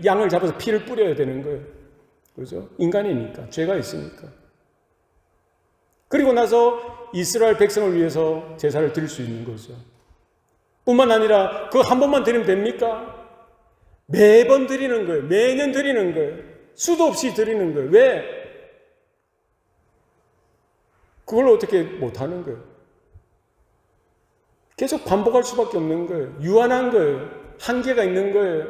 양을 잡아서 피를 뿌려야 되는 거예요. 그렇죠? 인간이니까, 죄가 있으니까. 그리고 나서 이스라엘 백성을 위해서 제사를 드릴 수 있는 거죠. 뿐만 아니라 그거 한 번만 드리면 됩니까? 매번 드리는 거예요. 매년 드리는 거예요. 수도 없이 드리는 거예요. 왜? 그걸 어떻게 못하는 거예요? 계속 반복할 수밖에 없는 거예요. 유한한 거예요. 한계가 있는 거예요.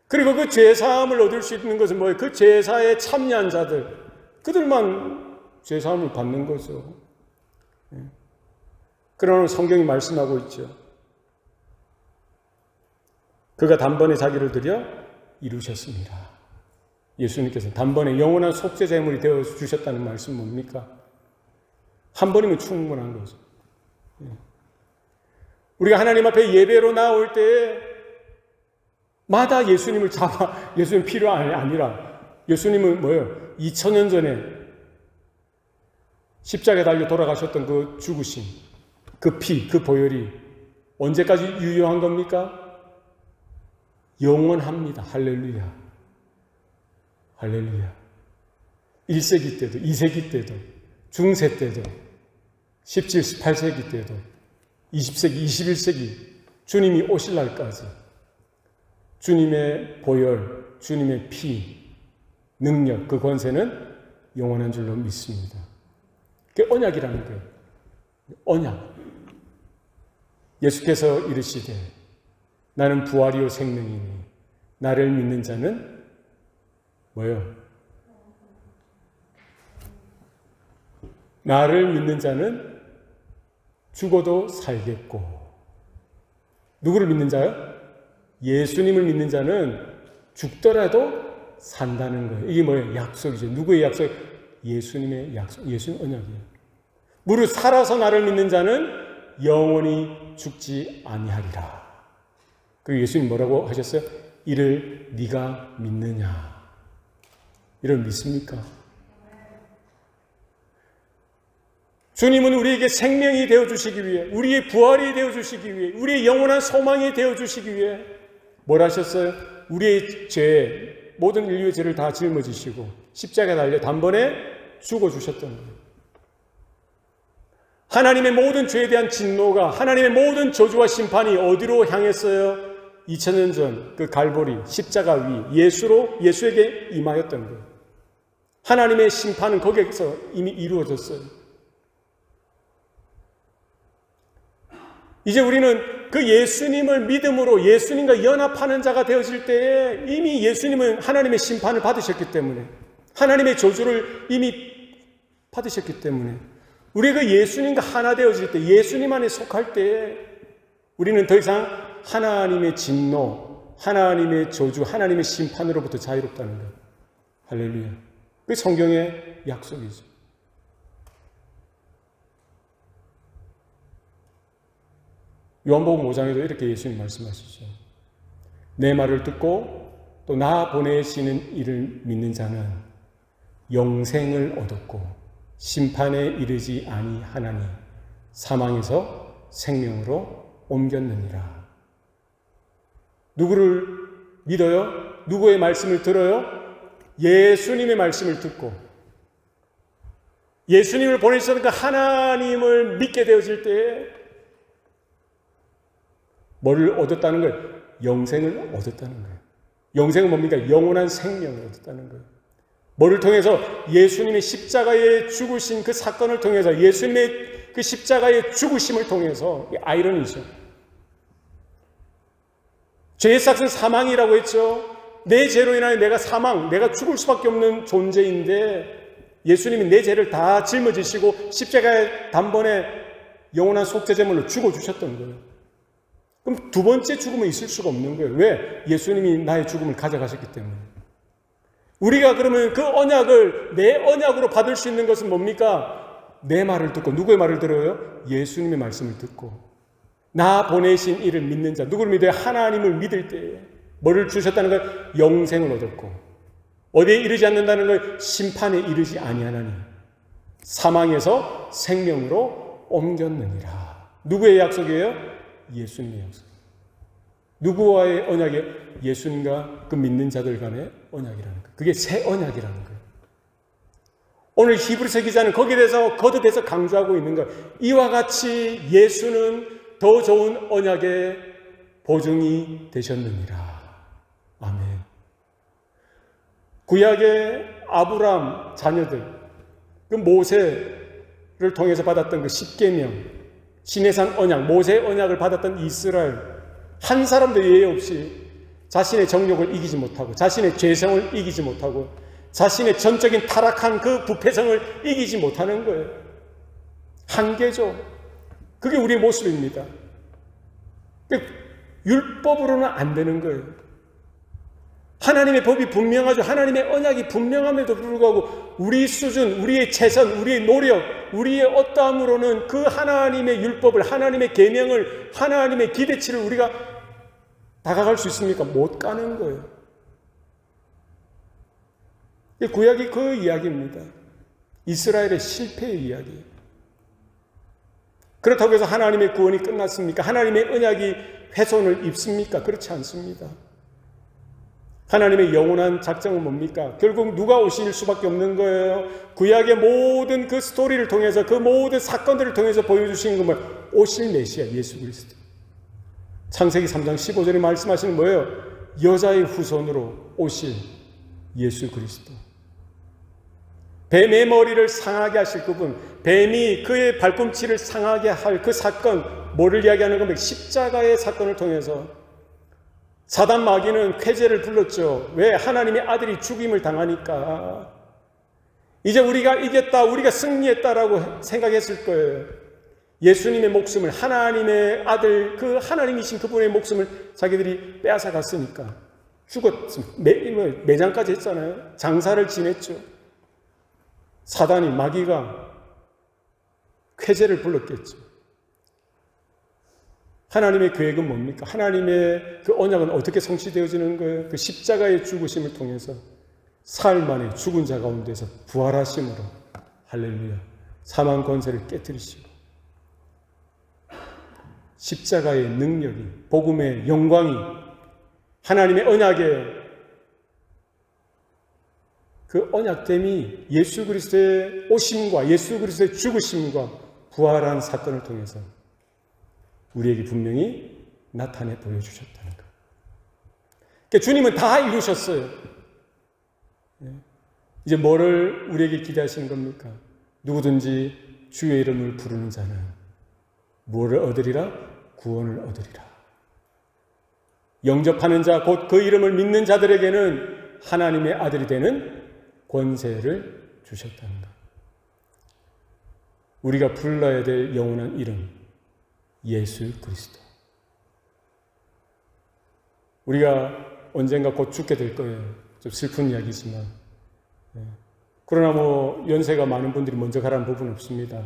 그리고 그 죄사함을 얻을 수 있는 것은 뭐예요? 그 제사에 참여한 자들, 그들만 죄사함을 받는 거죠. 그러나 성경이 말씀하고 있죠. 그가 단번에 자기를 드려 이루셨습니다. 예수님께서 단번에 영원한 속죄 제물이 되어 주셨다는 말씀 뭡니까? 한 번이면 충분한 거죠. 우리가 하나님 앞에 예배로 나올 때마다 예수님을 잡아, 예수님 필요 아니라 예수님은 뭐예요? 2000년 전에 십자가에 달려 돌아가셨던 그 죽으심, 그 피, 그 보혈이 언제까지 유효한 겁니까? 영원합니다. 할렐루야. 할렐루야. 1세기 때도, 2세기 때도, 중세 때도, 17, 18세기 때도, 20세기, 21세기, 주님이 오실 날까지 주님의 보혈, 주님의 피, 능력, 그 권세는 영원한 줄로 믿습니다. 그게 언약이라는 거예요. 언약. 예수께서 이르시되 나는 부활이요 생명이니 나를 믿는 자는 뭐예요? 나를 믿는 자는 죽어도 살겠고. 누구를 믿는 자요? 예수님을 믿는 자는 죽더라도 산다는 거예요. 이게 뭐예요? 약속이죠. 누구의 약속? 예수님의 약속. 예수님 언약이에요. 무릇 살아서 나를 믿는 자는 영원히 죽지 아니하리라. 그리고 예수님 뭐라고 하셨어요? 이를 네가 믿느냐? 이를 믿습니까? 주님은 우리에게 생명이 되어주시기 위해, 우리의 부활이 되어주시기 위해, 우리의 영원한 소망이 되어주시기 위해 뭘 하셨어요? 우리의 죄, 모든 인류의 죄를 다 짊어지시고 십자가에 달려 단번에 죽어주셨던 거예요. 하나님의 모든 죄에 대한 진노가, 하나님의 모든 저주와 심판이 어디로 향했어요? 2000년 전 그 갈보리 십자가 위 예수에게 임하였던 거예요. 하나님의 심판은 거기에서 이미 이루어졌어요. 이제 우리는 그 예수님을 믿음으로 예수님과 연합하는 자가 되어질 때에 이미 예수님은 하나님의 심판을 받으셨기 때문에, 하나님의 저주를 이미 받으셨기 때문에, 우리가 예수님과 하나 되어질 때, 예수님 안에 속할 때에 우리는 더 이상 하나님의 진노, 하나님의 저주, 하나님의 심판으로부터 자유롭다는 거예요. 할렐루야. 그게 성경의 약속이죠. 요한복음 5장에도 이렇게 예수님 말씀하시죠. 내 말을 듣고 또 나 보내시는 이를 믿는 자는 영생을 얻었고 심판에 이르지 아니하나니 사망에서 생명으로 옮겼느니라. 누구를 믿어요? 누구의 말씀을 들어요? 예수님의 말씀을 듣고 예수님을 보내시던 그 하나님을 믿게 되어질 때에 뭐를 얻었다는 거예요? 영생을 얻었다는 거예요. 영생은 뭡니까? 영원한 생명을 얻었다는 거예요. 뭐를 통해서? 예수님의 십자가에 죽으신 그 사건을 통해서, 예수님의 그 십자가의 죽으심을 통해서. 아이러니죠. 죄의 삭은 사망이라고 했죠. 내 죄로 인하여 내가 죽을 수밖에 없는 존재인데 예수님이 내 죄를 다 짊어지시고 십자가에 단번에 영원한 속죄제물로 죽어주셨던 거예요. 그럼 두 번째 죽음은 있을 수가 없는 거예요. 왜? 예수님이 나의 죽음을 가져가셨기 때문에. 우리가 그러면 그 언약을 내 언약으로 받을 수 있는 것은 뭡니까? 내 말을 듣고. 누구의 말을 들어요? 예수님의 말씀을 듣고 나 보내신 이를 믿는 자. 누구를 믿어요? 하나님을 믿을 때에 뭐를 주셨다는 걸? 영생을 얻었고. 어디에 이르지 않는다는 걸? 심판에 이르지 아니하나니 사망에서 생명으로 옮겼느니라. 누구의 약속이에요? 예수님의 약속. 누구와의 언약이에요? 예수님과 그 믿는 자들 간의 언약이라는 거예요. 그게 새 언약이라는 거예요. 오늘 히브리서 기자는 거기에 대해서 거듭해서 강조하고 있는 거예요. 이와 같이 예수는 더 좋은 언약의 보증이 되셨느니라. 아멘. 구약의 아브람 자녀들, 그 모세를 통해서 받았던 그 십계명, 시내산 언약, 모세의 언약을 받았던 이스라엘, 한 사람도 예외 없이 자신의 정욕을 이기지 못하고, 자신의 죄성을 이기지 못하고, 자신의 전적인 타락한 그 부패성을 이기지 못하는 거예요. 한계죠. 그게 우리의 모습입니다. 율법으로는 안 되는 거예요. 하나님의 법이 분명하죠. 하나님의 언약이 분명함에도 불구하고 우리 수준, 우리의 최선, 우리의 노력, 우리의 어떠함으로는 그 하나님의 율법을, 하나님의 계명을, 하나님의 기대치를 우리가 다가갈 수 있습니까? 못 가는 거예요. 구약이 그 이야기입니다. 이스라엘의 실패의 이야기. 그렇다고 해서 하나님의 구원이 끝났습니까? 하나님의 언약이 훼손을 입습니까? 그렇지 않습니다. 하나님의 영원한 작정은 뭡니까? 결국 누가 오실 수밖에 없는 거예요. 구약의 모든 그 스토리를 통해서, 그 모든 사건들을 통해서 보여주신 건 뭐예요? 오실 메시아 예수 그리스도. 창세기 3장 15절에 말씀하시는 뭐예요? 여자의 후손으로 오실 예수 그리스도. 뱀의 머리를 상하게 하실 그분, 뱀이 그의 발꿈치를 상하게 할 그 사건, 뭐를 이야기하는 겁니까? 십자가의 사건을 통해서 사단 마귀는 쾌재를 불렀죠. 왜? 하나님의 아들이 죽임을 당하니까. 이제 우리가 이겼다, 우리가 승리했다라고 생각했을 거예요. 예수님의 목숨을, 하나님의 아들, 그 하나님이신 그분의 목숨을 자기들이 빼앗아 갔으니까 죽었습니다. 매장까지 했잖아요. 장사를 지냈죠. 사단이, 마귀가 쾌재를 불렀겠죠. 하나님의 계획은 뭡니까? 하나님의 그 언약은 어떻게 성취되어지는 거예요? 그 십자가의 죽으심을 통해서 사흘 만에 죽은 자 가운데서 부활하심으로, 할렐루야, 사망 권세를 깨뜨리시고 십자가의 능력이, 복음의 영광이, 하나님의 언약의 그 언약됨이 예수 그리스도의 오심과 예수 그리스도의 죽으심과 부활한 사건을 통해서 우리에게 분명히 나타내 보여주셨다는 것. 그러니까 주님은 다 이루셨어요. 이제 뭐를 우리에게 기대하시는 겁니까? 누구든지 주의 이름을 부르는 자는 무엇을 얻으리라? 구원을 얻으리라. 영접하는 자, 곧 그 이름을 믿는 자들에게는 하나님의 아들이 되는 권세를 주셨다는 것. 우리가 불러야 될 영원한 이름, 예수 그리스도. 우리가 언젠가 곧 죽게 될 거예요. 좀 슬픈 이야기지만. 그러나 연세가 많은 분들이 먼저 가라는 법은 없습니다.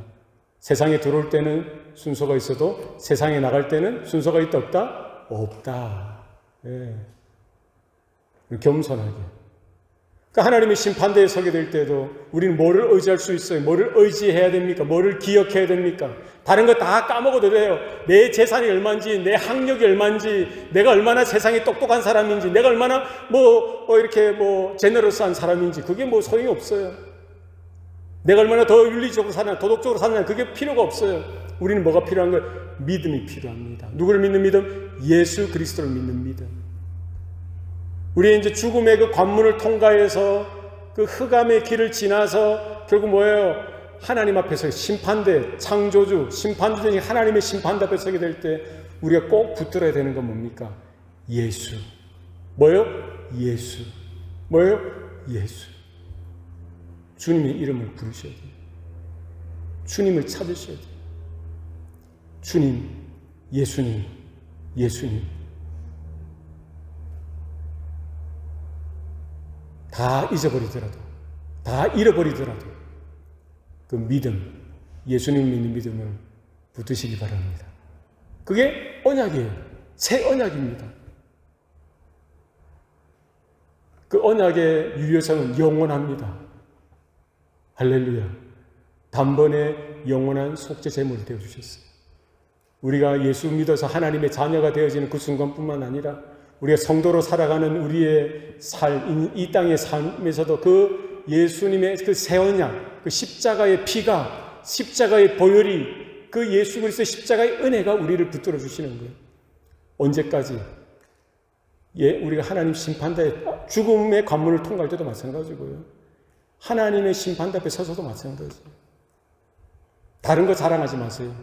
세상에 들어올 때는 순서가 있어도 세상에 나갈 때는 순서가 있다 없다? 없다. 겸손하게. 그러니까 하나님의 심판대에 서게 될 때도 우리는 뭐를 의지할 수 있어요? 뭐를 의지해야 됩니까? 뭐를 기억해야 됩니까? 다른 거 다 까먹어도 돼요. 내 재산이 얼마인지, 내 학력이 얼마인지, 내가 얼마나 세상에 똑똑한 사람인지, 내가 얼마나 이렇게 제너러스한 사람인지, 그게 소용이 없어요. 내가 얼마나 더 윤리적으로 사냐, 도덕적으로 사냐, 그게 필요가 없어요. 우리는 뭐가 필요한 거예요? 믿음이 필요합니다. 누구를 믿는 믿음? 예수 그리스도를 믿는 믿음. 우리의 이제 죽음의 그 관문을 통과해서 그 흑암의 길을 지나서 결국 뭐예요? 하나님 앞에서 심판대, 창조주, 심판주된 하나님의 심판대 앞에 서게 될 때 우리가 꼭 붙들어야 되는 건 뭡니까? 예수. 뭐예요? 예수. 뭐예요? 예수. 주님의 이름을 부르셔야 돼요. 주님을 찾으셔야 돼요. 주님, 예수님, 예수님. 다 잊어버리더라도, 다 잃어버리더라도 그 믿음, 예수님 믿는 믿음을 붙드시기 바랍니다. 그게 언약이에요. 새 언약입니다. 그 언약의 유효성은 영원합니다. 할렐루야. 단번에 영원한 속죄 제물이 되어주셨어요. 우리가 예수 믿어서 하나님의 자녀가 되어지는 그 순간뿐만 아니라 우리가 성도로 살아가는 우리의 이 땅의 삶에서도 그 예수님의 그 새 언약, 그 십자가의 피가, 십자가의 보혈이, 그 예수 그리스도의 십자가의 은혜가 우리를 붙들어 주시는 거예요. 언제까지? 우리가 하나님 심판대에 죽음의 관문을 통과할 때도 마찬가지고요. 하나님의 심판대 앞에 서서도 마찬가지예요. 다른 거 자랑하지 마세요.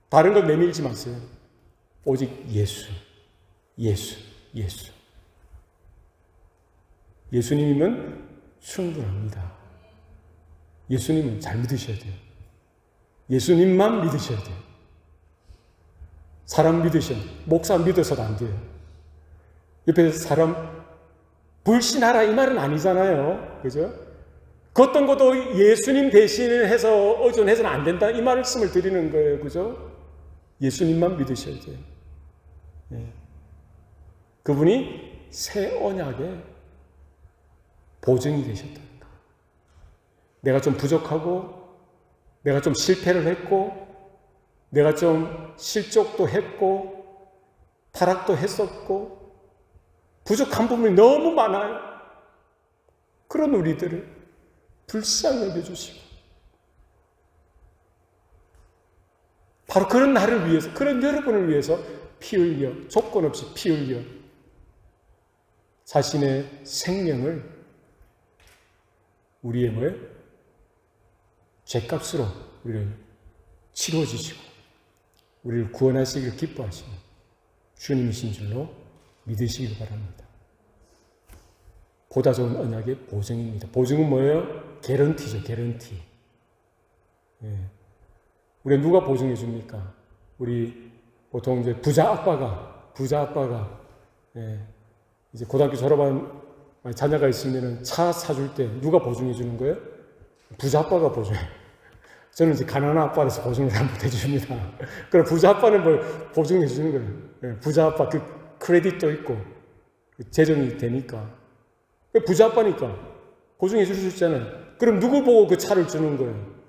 다른 거 내밀지 마세요. 오직 예수, 예수, 예수. 예수님이면 충분합니다. 예수님은 잘 믿으셔야 돼요. 예수님만 믿으셔야 돼요. 사람 목사 믿어서도 안 돼요. 옆에 사람 불신하라 이 말은 아니잖아요. 그죠? 그 어떤 것도 예수님 대신을 해서 의존해서는 안 된다 이 말씀을 드리는 거예요. 그죠? 예수님만 믿으셔야 돼요. 네. 그분이 새 언약의 보증이 되셨다는 거. 내가 좀 부족하고 내가 좀 실패를 했고 내가 좀 실족도 했고 타락도 했었고 부족한 부분이 너무 많아요. 그런 우리들을 불쌍히 여겨주시고 바로 그런 나를 위해서, 그런 여러분을 위해서 피 흘려, 조건 없이 피 흘려 자신의 생명을 우리의 뭐예요? 죄값으로 우리를 치러주시고 우리를 구원하시기를 기뻐하시는 주님이신 줄로 믿으시길 바랍니다. 보다 좋은 언약의 보증입니다. 보증은 뭐예요? 개런티죠, 개런티. 예. 우리 누가 보증해 줍니까? 우리 보통 이제 부자 아빠가 예. 이제 고등학교 졸업한 자녀가 있으면 차 사줄 때 누가 보증해 주는 거예요? 부자 아빠가 보증해요. 저는 이제 가난한 아빠라서 보증을 잘 못 해줍니다. 그럼 부자 아빠는 뭘 보증해 주는 거예요? 예. 부자 아빠 그 크레딧도 있고 재정이 되니까. 부자 아빠니까 보증해 줄 수 있잖아요. 그럼 누구 보고 그 차를 주는 거예요?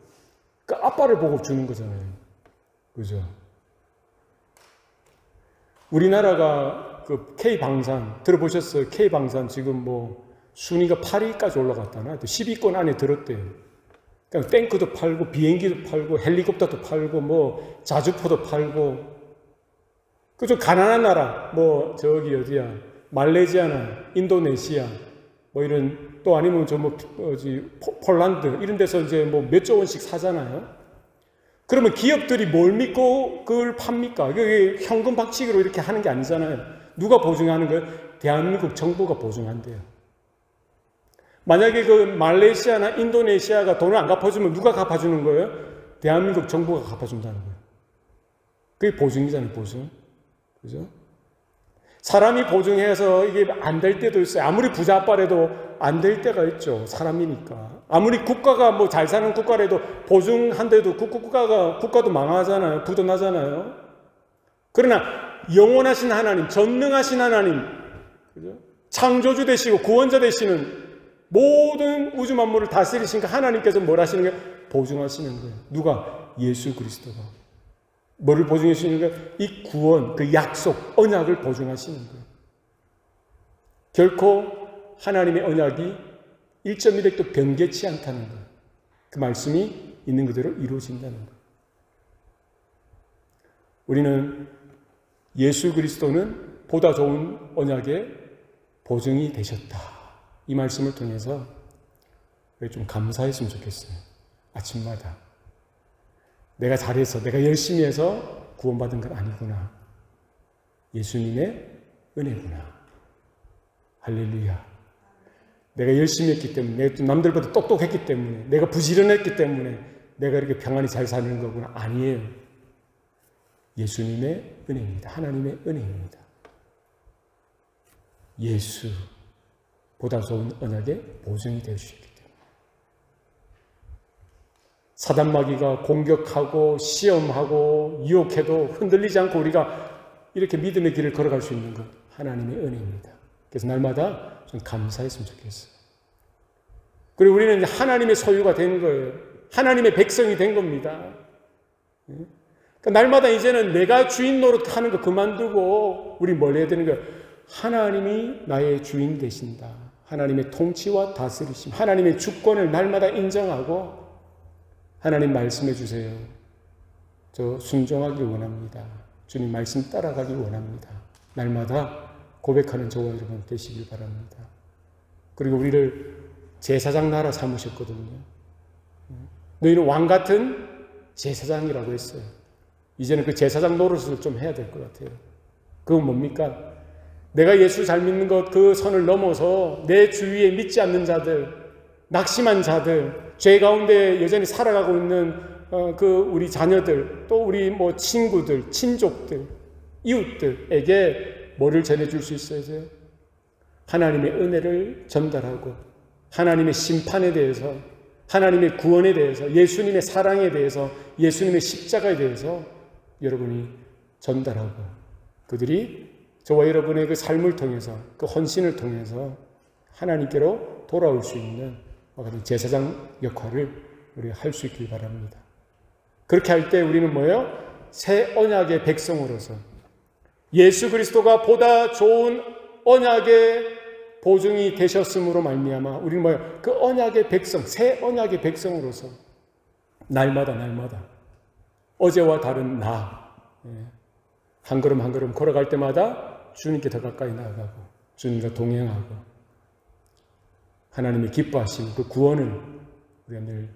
그 아빠를 보고 주는 거잖아요. 그죠? 우리나라가 그 K방산 들어보셨어요? K방산 지금 뭐 순위가 8위까지 올라갔다나 10위권 안에 들었대요. 그러니까 탱크도 팔고 비행기도 팔고 헬리콥터도 팔고 뭐 자주포도 팔고 그 좀 가난한 나라 뭐 저기 어디야 말레이시아나 인도네시아 뭐 이런 또 아니면 저 뭐 폴란드 이런 데서 이제 뭐 몇 조 원씩 사잖아요. 그러면 기업들이 뭘 믿고 그걸 팝니까? 그게 현금 박치기로 이렇게 하는 게 아니잖아요. 누가 보증하는 거예요? 대한민국 정부가 보증한대요. 만약에 그 말레이시아나 인도네시아가 돈을 안 갚아주면 누가 갚아주는 거예요? 대한민국 정부가 갚아준다는 거예요. 그게 보증이잖아요, 보증. 그죠? 사람이 보증해서 이게 안 될 때도 있어요. 아무리 부자 아빠라도 안 될 때가 있죠. 사람이니까. 아무리 국가가 뭐 잘 사는 국가라도 보증한데도 국가도 망하잖아요. 부도 나잖아요. 그러나 영원하신 하나님, 전능하신 하나님, 그죠? 창조주 되시고 구원자 되시는 모든 우주 만물을 다스리신 그 하나님께서 뭘 하시는 거예요? 보증하시는 거예요. 누가? 예수 그리스도가. 뭐를 보증해 주시는 거예요? 이 구원, 그 약속, 언약을 보증하시는 거예요. 결코 하나님의 언약이 1.1획도 변개치 않다는 거예요. 그 말씀이 있는 그대로 이루어진다는 거예요. 우리는 예수 그리스도는 보다 좋은 언약의 보증이 되셨다. 이 말씀을 통해서 좀 감사했으면 좋겠어요. 아침마다. 내가 잘해서, 내가 열심히 해서 구원받은 건 아니구나. 예수님의 은혜구나. 할렐루야. 내가 열심히 했기 때문에, 내가 남들보다 똑똑했기 때문에, 내가 부지런했기 때문에 내가 이렇게 평안히 잘 사는 거구나. 아니에요. 예수님의 은혜입니다. 하나님의 은혜입니다. 예수보다 좋은 언약의 보증이 되어주셨기 때문에. 사단마귀가 공격하고 시험하고 유혹해도 흔들리지 않고 우리가 이렇게 믿음의 길을 걸어갈 수 있는 것, 하나님의 은혜입니다. 그래서 날마다 좀 감사했으면 좋겠어요. 그리고 우리는 이제 하나님의 소유가 된 거예요. 하나님의 백성이 된 겁니다. 그러니까 날마다 이제는 내가 주인 노릇하는 거 그만두고 우리 뭘 해야 되는 거예요? 하나님이 나의 주인 되신다. 하나님의 통치와 다스리심, 하나님의 주권을 날마다 인정하고 하나님 말씀해 주세요. 저 순종하길 원합니다. 주님 말씀 따라가길 원합니다. 날마다 고백하는 저와 여러분 되시길 바랍니다. 그리고 우리를 제사장 나라 삼으셨거든요. 너희는 왕 같은 제사장이라고 했어요. 이제는 그 제사장 노릇을 좀 해야 될 것 같아요. 그건 뭡니까? 내가 예수 잘 믿는 것 그 선을 넘어서 내 주위에 믿지 않는 자들, 낙심한 자들, 죄 가운데 여전히 살아가고 있는 우리 자녀들, 또 우리 친구들, 친족들, 이웃들에게 뭐를 전해줄 수 있어야 돼요? 하나님의 은혜를 전달하고 하나님의 심판에 대해서, 하나님의 구원에 대해서, 예수님의 사랑에 대해서, 예수님의 십자가에 대해서 여러분이 전달하고 그들이 저와 여러분의 그 삶을 통해서, 그 헌신을 통해서 하나님께로 돌아올 수 있는 제사장 역할을 우리가 할 수 있길 바랍니다. 그렇게 할 때 우리는 뭐예요? 새 언약의 백성으로서 예수 그리스도가 보다 좋은 언약의 보증이 되셨음으로 말미암아 우리는 뭐예요? 그 언약의 백성, 새 언약의 백성으로서 날마다 어제와 다른 나, 한 걸음 한 걸음 걸어갈 때마다 주님께 더 가까이 나아가고 주님과 동행하고 하나님이 기뻐하시고 그 구원을 우리가 늘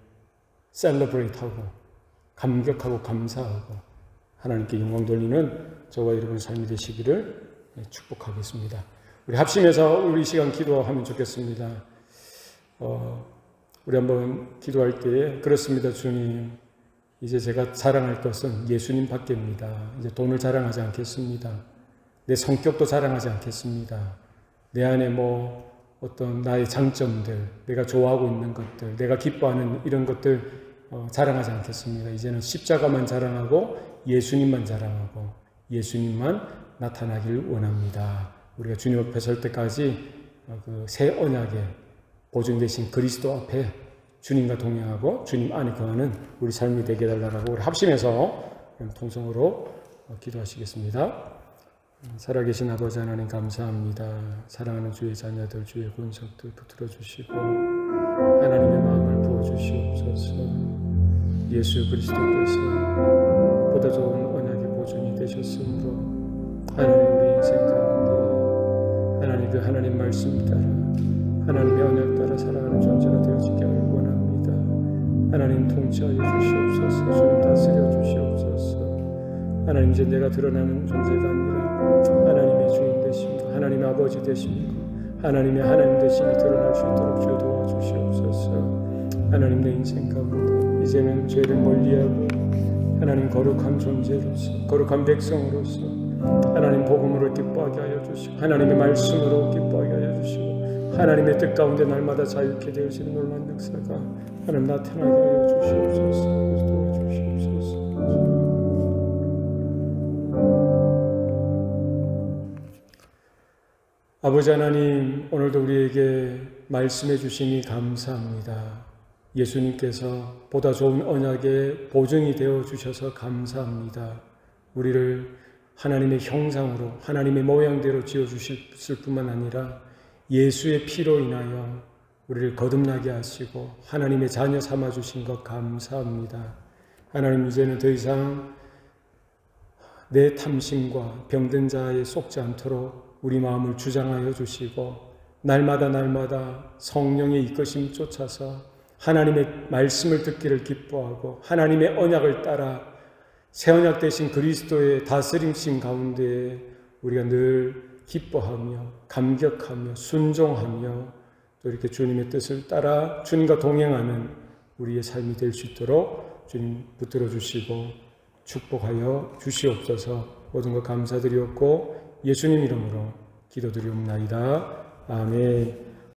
셀러브레이트하고 감격하고 감사하고 하나님께 영광 돌리는 저와 여러분의 삶이 되시기를 축복하겠습니다. 우리 합심해서 우리 시간 기도하면 좋겠습니다. 우리 한번 기도할 때에 그렇습니다. 주님, 이제 제가 자랑할 것은 예수님 밖입니다. 이제 돈을 자랑하지 않겠습니다. 내 성격도 자랑하지 않겠습니다. 내 안에 어떤 나의 장점들, 내가 좋아하고 있는 것들, 내가 기뻐하는 이런 것들 자랑하지 않겠습니다. 이제는 십자가만 자랑하고 예수님만 자랑하고 예수님만 나타나길 원합니다. 우리가 주님 앞에 설 때까지 그 새 언약에 보증되신 그리스도 앞에 주님과 동행하고 주님 안에 거하는 우리 삶이 되게 해달라고 우리 합심해서 통성으로 기도하시겠습니다. 살아계신 아버지 하나님 감사합니다. 사랑하는 주의 자녀들, 주의 권속들 붙들어 주시고 하나님의 마음을 부어주시옵소서. 예수 그리스도께서 보다 좋은 언약의 보증이 되셨으므로 하나님 우리 인생 가운데 하나님 그 하나님 말씀 따라 하나님의 언약 따라 살아가는 존재가 되어지기를 원합니다. 하나님 통치하여 주시옵소서. 주님 다스려 주시옵소서. 하나님 이제 내가 드러나는 존재가 아니라 하나님의 주인 되시고 하나님의 아버지 되시고 하나님의 하나님 되심이 드러날 수 있도록 주여 도와주시옵소서. 하나님 내 인생 가운데 이제는 죄를 멀리하고 하나님 거룩한 존재로서 거룩한 백성으로서 하나님 복음으로 기뻐하게 하여 주시고 하나님의 말씀으로 기뻐하게 하여 주시고 하나님의 뜻 가운데 날마다 자유케 되어지는 놀라운 역사가 하나님 나타나게 하여 주시옵소서. 도와주시옵소서. 아버지 하나님, 오늘도 우리에게 말씀해 주시니 감사합니다. 예수님께서 보다 좋은 언약의 보증이 되어 주셔서 감사합니다. 우리를 하나님의 형상으로 하나님의 모양대로 지어 주실 뿐만 아니라 예수의 피로 인하여 우리를 거듭나게 하시고 하나님의 자녀 삼아 주신 것 감사합니다. 하나님 이제는 더 이상 내 탐심과 병든 자에 속지 않도록 우리 마음을 주장하여 주시고 날마다 성령의 이끄심 쫓아서 하나님의 말씀을 듣기를 기뻐하고 하나님의 언약을 따라 새 언약 되신 그리스도의 다스림심 가운데 우리가 늘 기뻐하며 감격하며 순종하며 또 이렇게 주님의 뜻을 따라 주님과 동행하는 우리의 삶이 될 수 있도록 주님 붙들어 주시고 축복하여 주시옵소서. 모든 것 감사드리옵고 예수님 이름으로 기도드리옵나이다. 아멘.